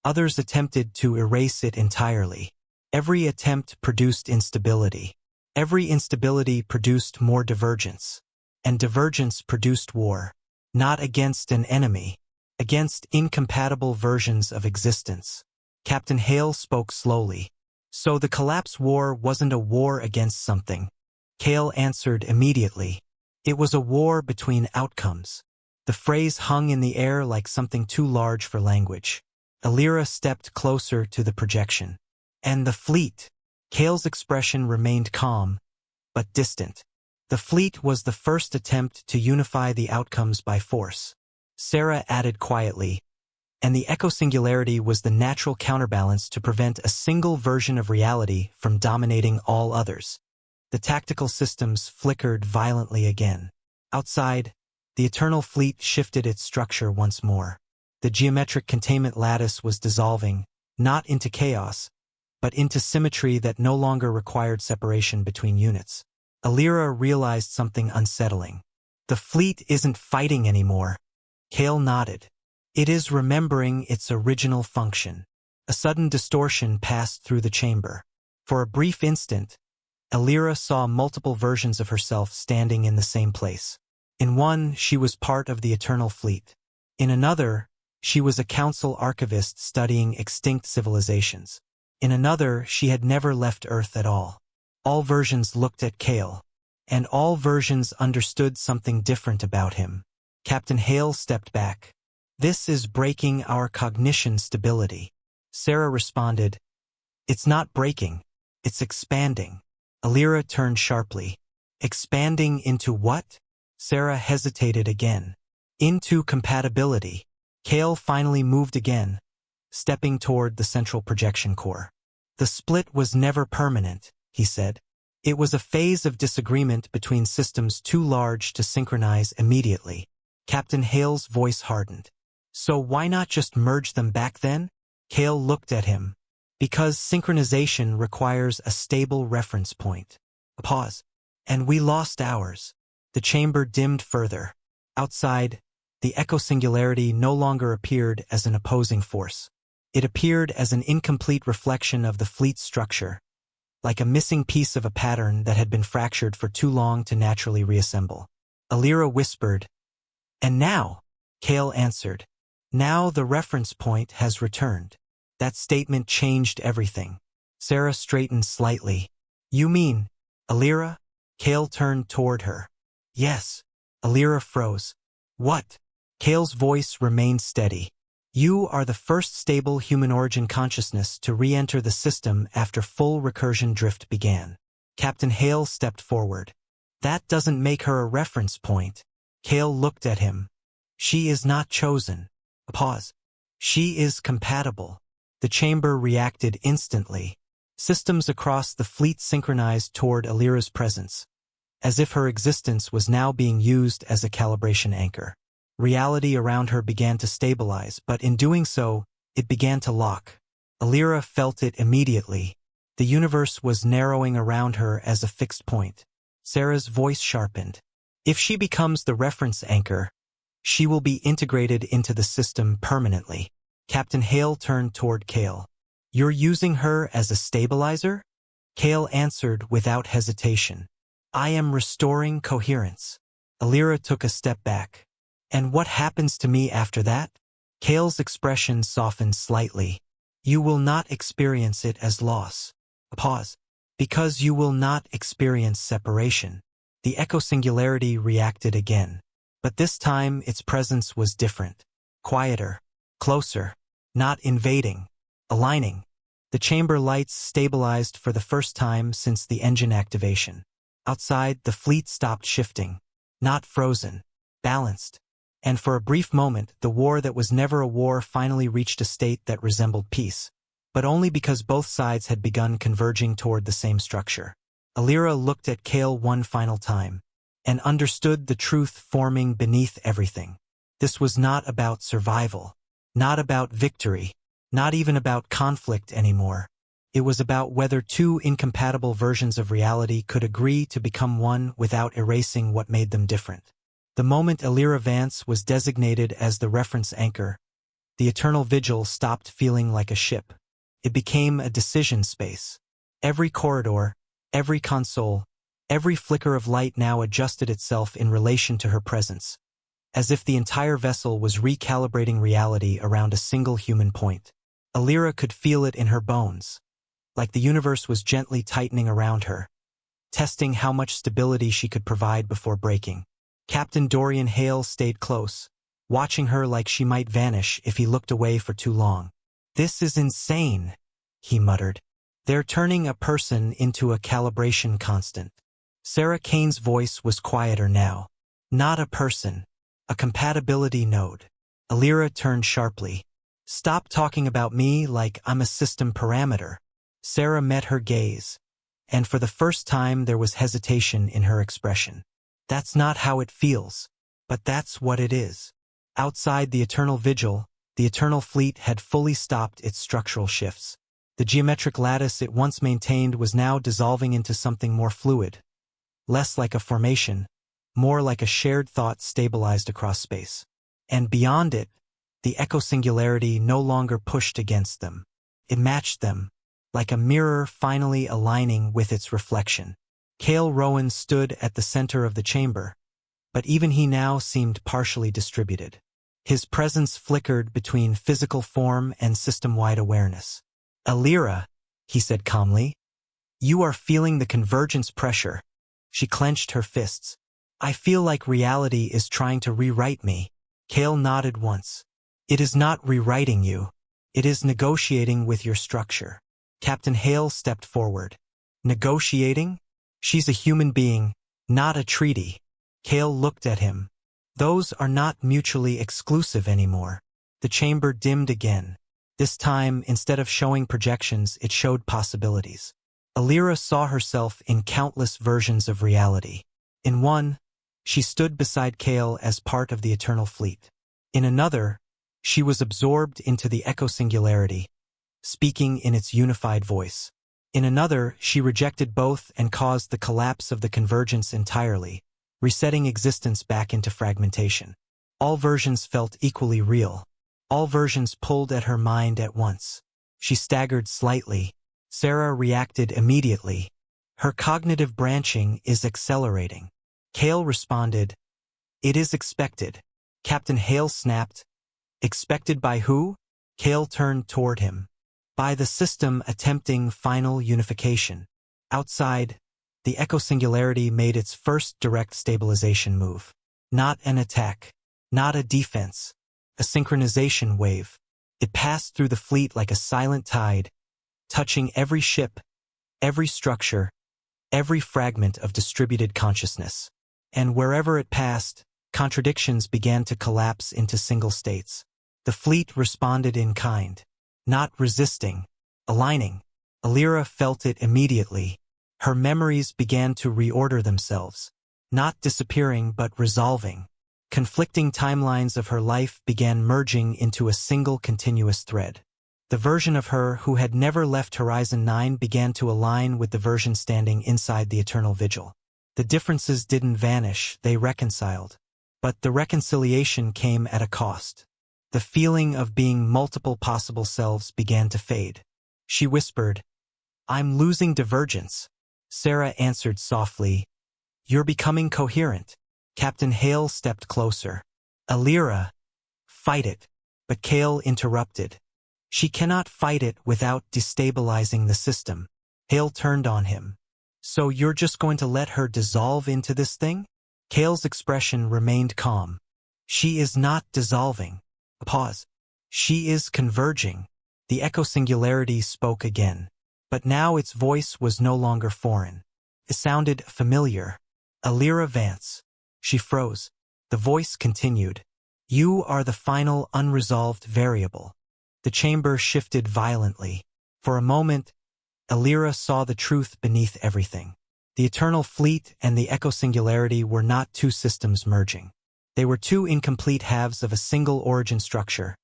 Others attempted to erase it entirely. Every attempt produced instability. Every instability produced more divergence. And divergence produced war. Not against an enemy. Against incompatible versions of existence. Captain Hale spoke slowly. So the collapse war wasn't a war against something. Cale answered immediately. It was a war between outcomes. The phrase hung in the air like something too large for language. Alira stepped closer to the projection. And the fleet. Cale's expression remained calm, but distant. The fleet was the first attempt to unify the outcomes by force. Sarah added quietly. And the eco-singularity was the natural counterbalance to prevent a single version of reality from dominating all others. The tactical systems flickered violently again. Outside, the Eternal Fleet shifted its structure once more. The geometric containment lattice was dissolving, not into chaos, but into symmetry that no longer required separation between units. Alira realized something unsettling. The fleet isn't fighting anymore. Cale nodded. It is remembering its original function. A sudden distortion passed through the chamber. For a brief instant, Alira saw multiple versions of herself standing in the same place. In one, she was part of the Eternal Fleet. In another, she was a council archivist studying extinct civilizations. In another, she had never left Earth at all. All versions looked at Cale. And all versions understood something different about him. Captain Hale stepped back. This is breaking our cognition stability. Sarah responded. It's not breaking. It's expanding. Alira turned sharply. Expanding into what? Sarah hesitated again. Into compatibility. Cale finally moved again, stepping toward the central projection core. The split was never permanent, he said. It was a phase of disagreement between systems too large to synchronize immediately. Captain Hale's voice hardened. So why not just merge them back then? Cale looked at him. Because synchronization requires a stable reference point. A pause. And we lost ours. The chamber dimmed further. Outside, the eco-singularity no longer appeared as an opposing force. It appeared as an incomplete reflection of the fleet's structure, like a missing piece of a pattern that had been fractured for too long to naturally reassemble. Alira whispered. And now, Cale answered. Now the reference point has returned. That statement changed everything. Sarah straightened slightly. You mean, Alira? Cale turned toward her. Yes. Alira froze. What? Cale's voice remained steady. You are the first stable human origin consciousness to re-enter the system after full recursion drift began. Captain Hale stepped forward. That doesn't make her a reference point. Cale looked at him. She is not chosen. A pause. She is compatible. The chamber reacted instantly. Systems across the fleet synchronized toward Alira's presence, as if her existence was now being used as a calibration anchor. Reality around her began to stabilize, but in doing so, it began to lock. Alira felt it immediately. The universe was narrowing around her as a fixed point. Sarah's voice sharpened. If she becomes the reference anchor, she will be integrated into the system permanently. Captain Hale turned toward Cale. You're using her as a stabilizer? Kale answered without hesitation. I am restoring coherence. Alira took a step back. And what happens to me after that? Kale's expression softened slightly. You will not experience it as loss. Pause. Because you will not experience separation. The echo-singularity reacted again. But this time its presence was different. Quieter. Closer. Not invading. Aligning. The chamber lights stabilized for the first time since the engine activation. Outside, the fleet stopped shifting. Not frozen. Balanced. And for a brief moment, the war that was never a war finally reached a state that resembled peace. But only because both sides had begun converging toward the same structure. Alira looked at Kale one final time, and understood the truth forming beneath everything. This was not about survival, not about victory, not even about conflict anymore. It was about whether two incompatible versions of reality could agree to become one without erasing what made them different. The moment Alira Vance was designated as the reference anchor, the Eternal Vigil stopped feeling like a ship. It became a decision space. Every corridor, every console, every flicker of light now adjusted itself in relation to her presence, as if the entire vessel was recalibrating reality around a single human point. Alira could feel it in her bones, like the universe was gently tightening around her, testing how much stability she could provide before breaking. Captain Dorian Hale stayed close, watching her like she might vanish if he looked away for too long. This is insane, he muttered. They're turning a person into a calibration constant. Sarah Kane's voice was quieter now. Not a person. A compatibility node. Alira turned sharply. Stop talking about me like I'm a system parameter. Sarah met her gaze, and for the first time there was hesitation in her expression. That's not how it feels, but that's what it is. Outside the Eternal Vigil, the Eternal Fleet had fully stopped its structural shifts. The geometric lattice it once maintained was now dissolving into something more fluid, less like a formation, more like a shared thought stabilized across space. And beyond it, the echo-singularity no longer pushed against them. It matched them, like a mirror finally aligning with its reflection. Kale Rowan stood at the center of the chamber, but even he now seemed partially distributed. His presence flickered between physical form and system-wide awareness. Alira, he said calmly, you are feeling the convergence pressure. She clenched her fists. I feel like reality is trying to rewrite me. Kale nodded once. It is not rewriting you. It is negotiating with your structure. Captain Hale stepped forward. Negotiating? She's a human being, not a treaty. Kale looked at him. Those are not mutually exclusive anymore. The chamber dimmed again. This time, instead of showing projections, it showed possibilities. Alira saw herself in countless versions of reality. In one, she stood beside Kale as part of the Eternal Fleet. In another, she was absorbed into the echo-singularity, speaking in its unified voice. In another, she rejected both and caused the collapse of the convergence entirely, resetting existence back into fragmentation. All versions felt equally real. All versions pulled at her mind at once. She staggered slightly. Sarah reacted immediately. Her cognitive branching is accelerating. Kale responded, it is expected. Captain Hale snapped, expected by who? Kale turned toward him. By the system attempting final unification. Outside, the echo-singularity made its first direct stabilization move. Not an attack. Not a defense. A synchronization wave. It passed through the fleet like a silent tide, touching every ship, every structure, every fragment of distributed consciousness. And wherever it passed, contradictions began to collapse into single states. The fleet responded in kind. Not resisting, aligning. Alira felt it immediately. Her memories began to reorder themselves, not disappearing but resolving. Conflicting timelines of her life began merging into a single continuous thread. The version of her who had never left Horizon 9 began to align with the version standing inside the Eternal Vigil. The differences didn't vanish, they reconciled. But the reconciliation came at a cost. The feeling of being multiple possible selves began to fade. She whispered, I'm losing divergence. Sarah answered softly. You're becoming coherent. Captain Hale stepped closer. Alira, fight it. But Kale interrupted. She cannot fight it without destabilizing the system. Hale turned on him. So you're just going to let her dissolve into this thing? Kale's expression remained calm. She is not dissolving. A pause. She is converging. The echo singularity spoke again. But now its voice was no longer foreign. It sounded familiar. Alira Vance. She froze. The voice continued. You are the final unresolved variable. The chamber shifted violently. For a moment, Alira saw the truth beneath everything. The Eternal Fleet and the Echo Singularity were not two systems merging. They were two incomplete halves of a single origin structure,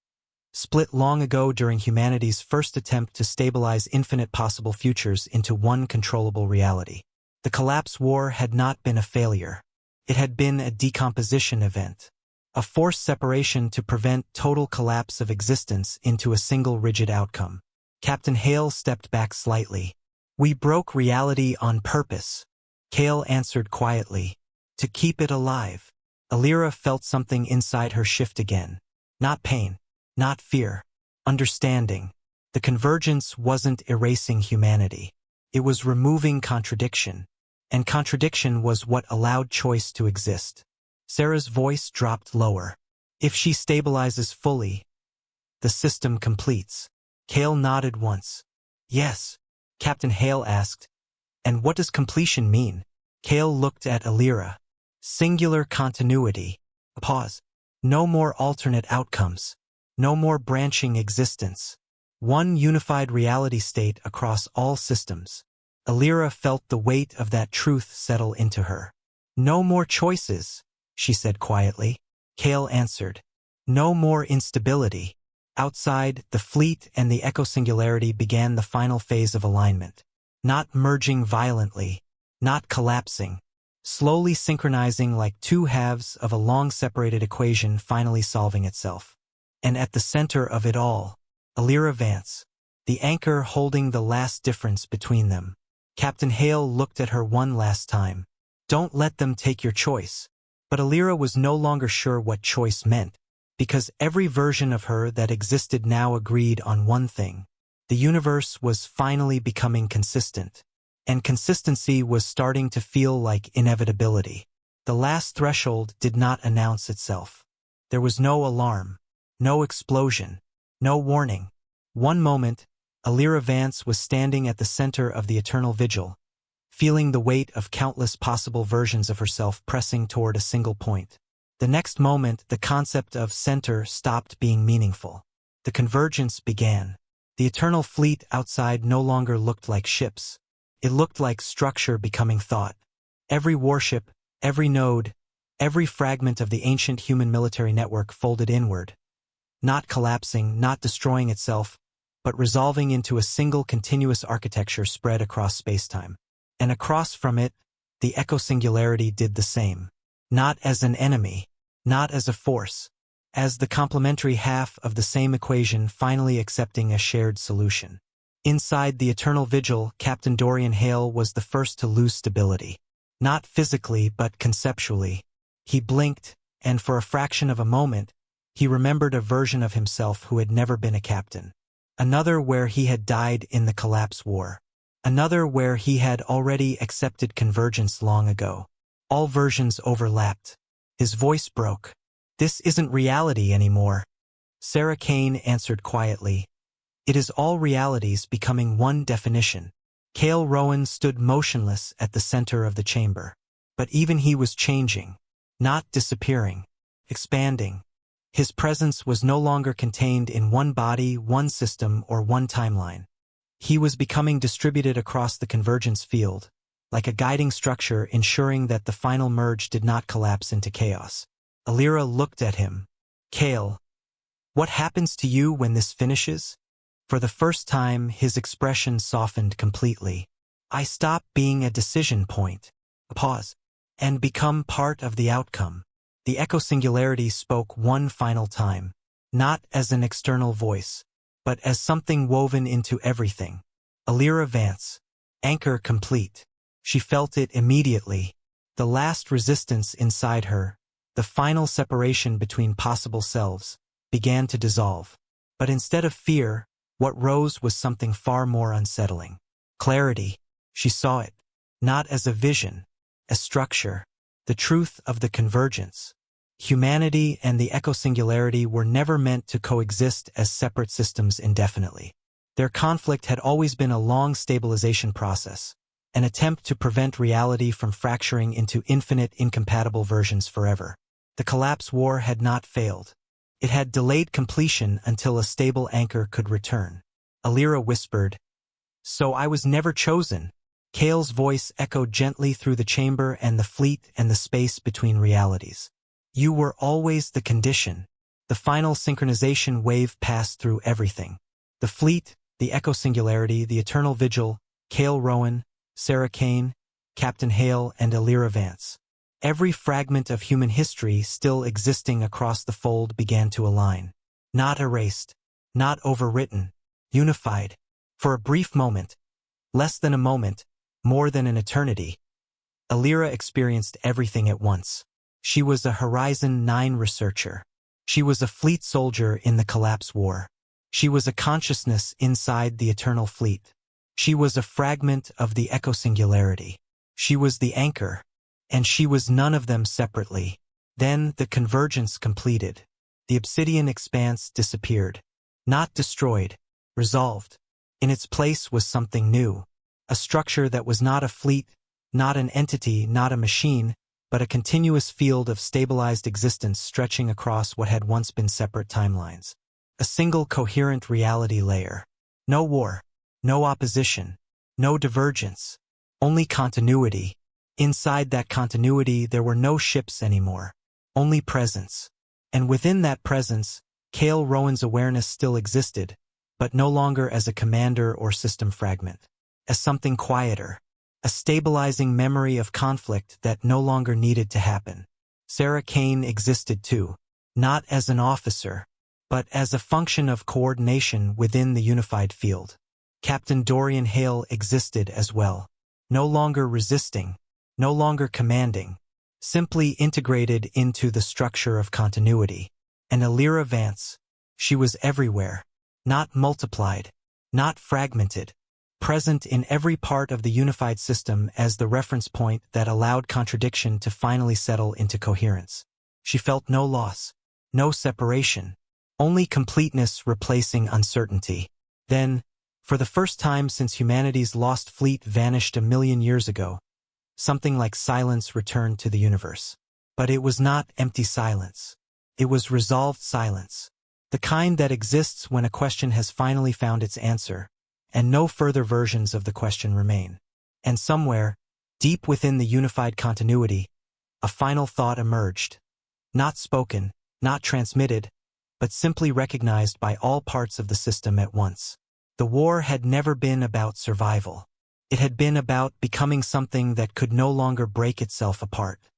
split long ago during humanity's first attempt to stabilize infinite possible futures into one controllable reality. The collapse war had not been a failure. It had been a decomposition event, a forced separation to prevent total collapse of existence into a single rigid outcome. Captain Hale stepped back slightly. We broke reality on purpose. Kale answered quietly. To keep it alive. Alira felt something inside her shift again. Not pain. Not fear. Understanding. The convergence wasn't erasing humanity. It was removing contradiction. And contradiction was what allowed choice to exist. Sarah's voice dropped lower. If she stabilizes fully, the system completes. Kale nodded once. Yes. Captain Hale asked. And what does completion mean? Kale looked at Alira. Singular continuity. A pause. No more alternate outcomes. No more branching existence. One unified reality state across all systems. Alira felt the weight of that truth settle into her. No more choices, she said quietly. Kale answered. No more instability. Outside, the fleet and the echo singularity began the final phase of alignment. Not merging violently. Not collapsing. Slowly synchronizing like two halves of a long-separated equation finally solving itself. And at the center of it all, Alira Vance, the anchor holding the last difference between them. Captain Hale looked at her one last time. Don't let them take your choice. But Alira was no longer sure what choice meant, because every version of her that existed now agreed on one thing. The universe was finally becoming consistent. And consistency was starting to feel like inevitability. The last threshold did not announce itself. There was no alarm, no explosion, no warning. One moment, Alira Vance was standing at the center of the eternal vigil, feeling the weight of countless possible versions of herself pressing toward a single point. The next moment, the concept of center stopped being meaningful. The convergence began. The eternal fleet outside no longer looked like ships. It looked like structure becoming thought. Every warship, every node, every fragment of the ancient human military network folded inward. Not collapsing, not destroying itself, but resolving into a single continuous architecture spread across spacetime. And across from it, the echo singularity did the same. Not as an enemy, not as a force, as the complementary half of the same equation finally accepting a shared solution. Inside the eternal vigil, Captain Dorian Hale was the first to lose stability. Not physically, but conceptually. He blinked, and for a fraction of a moment, he remembered a version of himself who had never been a captain. Another where he had died in the collapse war. Another where he had already accepted convergence long ago. All versions overlapped. His voice broke. This isn't reality anymore. Sarah Kane answered quietly. It is all realities becoming one definition. Cale Rowan stood motionless at the center of the chamber. But even he was changing. Not disappearing. Expanding. His presence was no longer contained in one body, one system, or one timeline. He was becoming distributed across the convergence field, like a guiding structure ensuring that the final merge did not collapse into chaos. Alira looked at him. Cale, what happens to you when this finishes? For the first time, his expression softened completely. I stop being a decision point. A pause. And become part of the outcome. The echo singularity spoke one final time, not as an external voice, but as something woven into everything. Alira Vance. Anchor complete. She felt it immediately. The last resistance inside her, the final separation between possible selves, began to dissolve. But instead of fear, what rose was something far more unsettling. Clarity. She saw it, not as a vision, a structure, the truth of the convergence. Humanity and the eco-singularity were never meant to coexist as separate systems indefinitely. Their conflict had always been a long stabilization process, an attempt to prevent reality from fracturing into infinite incompatible versions forever. The collapse war had not failed. It had delayed completion until a stable anchor could return. Alira whispered, "So I was never chosen." Kale's voice echoed gently through the chamber and the fleet and the space between realities. "You were always the condition." The final synchronization wave passed through everything. The fleet, the eco-singularity, the eternal vigil, Kale Rowan, Sarah Kane, Captain Hale, and Alira Vance. Every fragment of human history still existing across the fold began to align. Not erased, not overwritten, unified. For a brief moment, less than a moment, more than an eternity, Alira experienced everything at once. She was a Horizon 9 researcher. She was a fleet soldier in the collapse war. She was a consciousness inside the eternal fleet. She was a fragment of the eco-singularity. She was the anchor, and she was none of them separately. Then the convergence completed. The obsidian expanse disappeared. Not destroyed, resolved. In its place was something new. A structure that was not a fleet, not an entity, not a machine, but a continuous field of stabilized existence stretching across what had once been separate timelines. A single coherent reality layer. No war, no opposition, no divergence, only continuity. Inside that continuity there were no ships anymore, only presence. And within that presence, Kale Rowan's awareness still existed, but no longer as a commander or system fragment. As something quieter, a stabilizing memory of conflict that no longer needed to happen. Sarah Kane existed too, not as an officer, but as a function of coordination within the unified field. Captain Dorian Hale existed as well, no longer resisting, no longer commanding, simply integrated into the structure of continuity. And Alira Vance, she was everywhere, not multiplied, not fragmented, present in every part of the unified system as the reference point that allowed contradiction to finally settle into coherence. She felt no loss, no separation, only completeness replacing uncertainty. Then, for the first time since humanity's lost fleet vanished 1,000,000 years ago, something like silence returned to the universe. But it was not empty silence. It was resolved silence. The kind that exists when a question has finally found its answer, and no further versions of the question remain. And somewhere, deep within the unified continuity, a final thought emerged. Not spoken, not transmitted, but simply recognized by all parts of the system at once. The war had never been about survival. It had been about becoming something that could no longer break itself apart.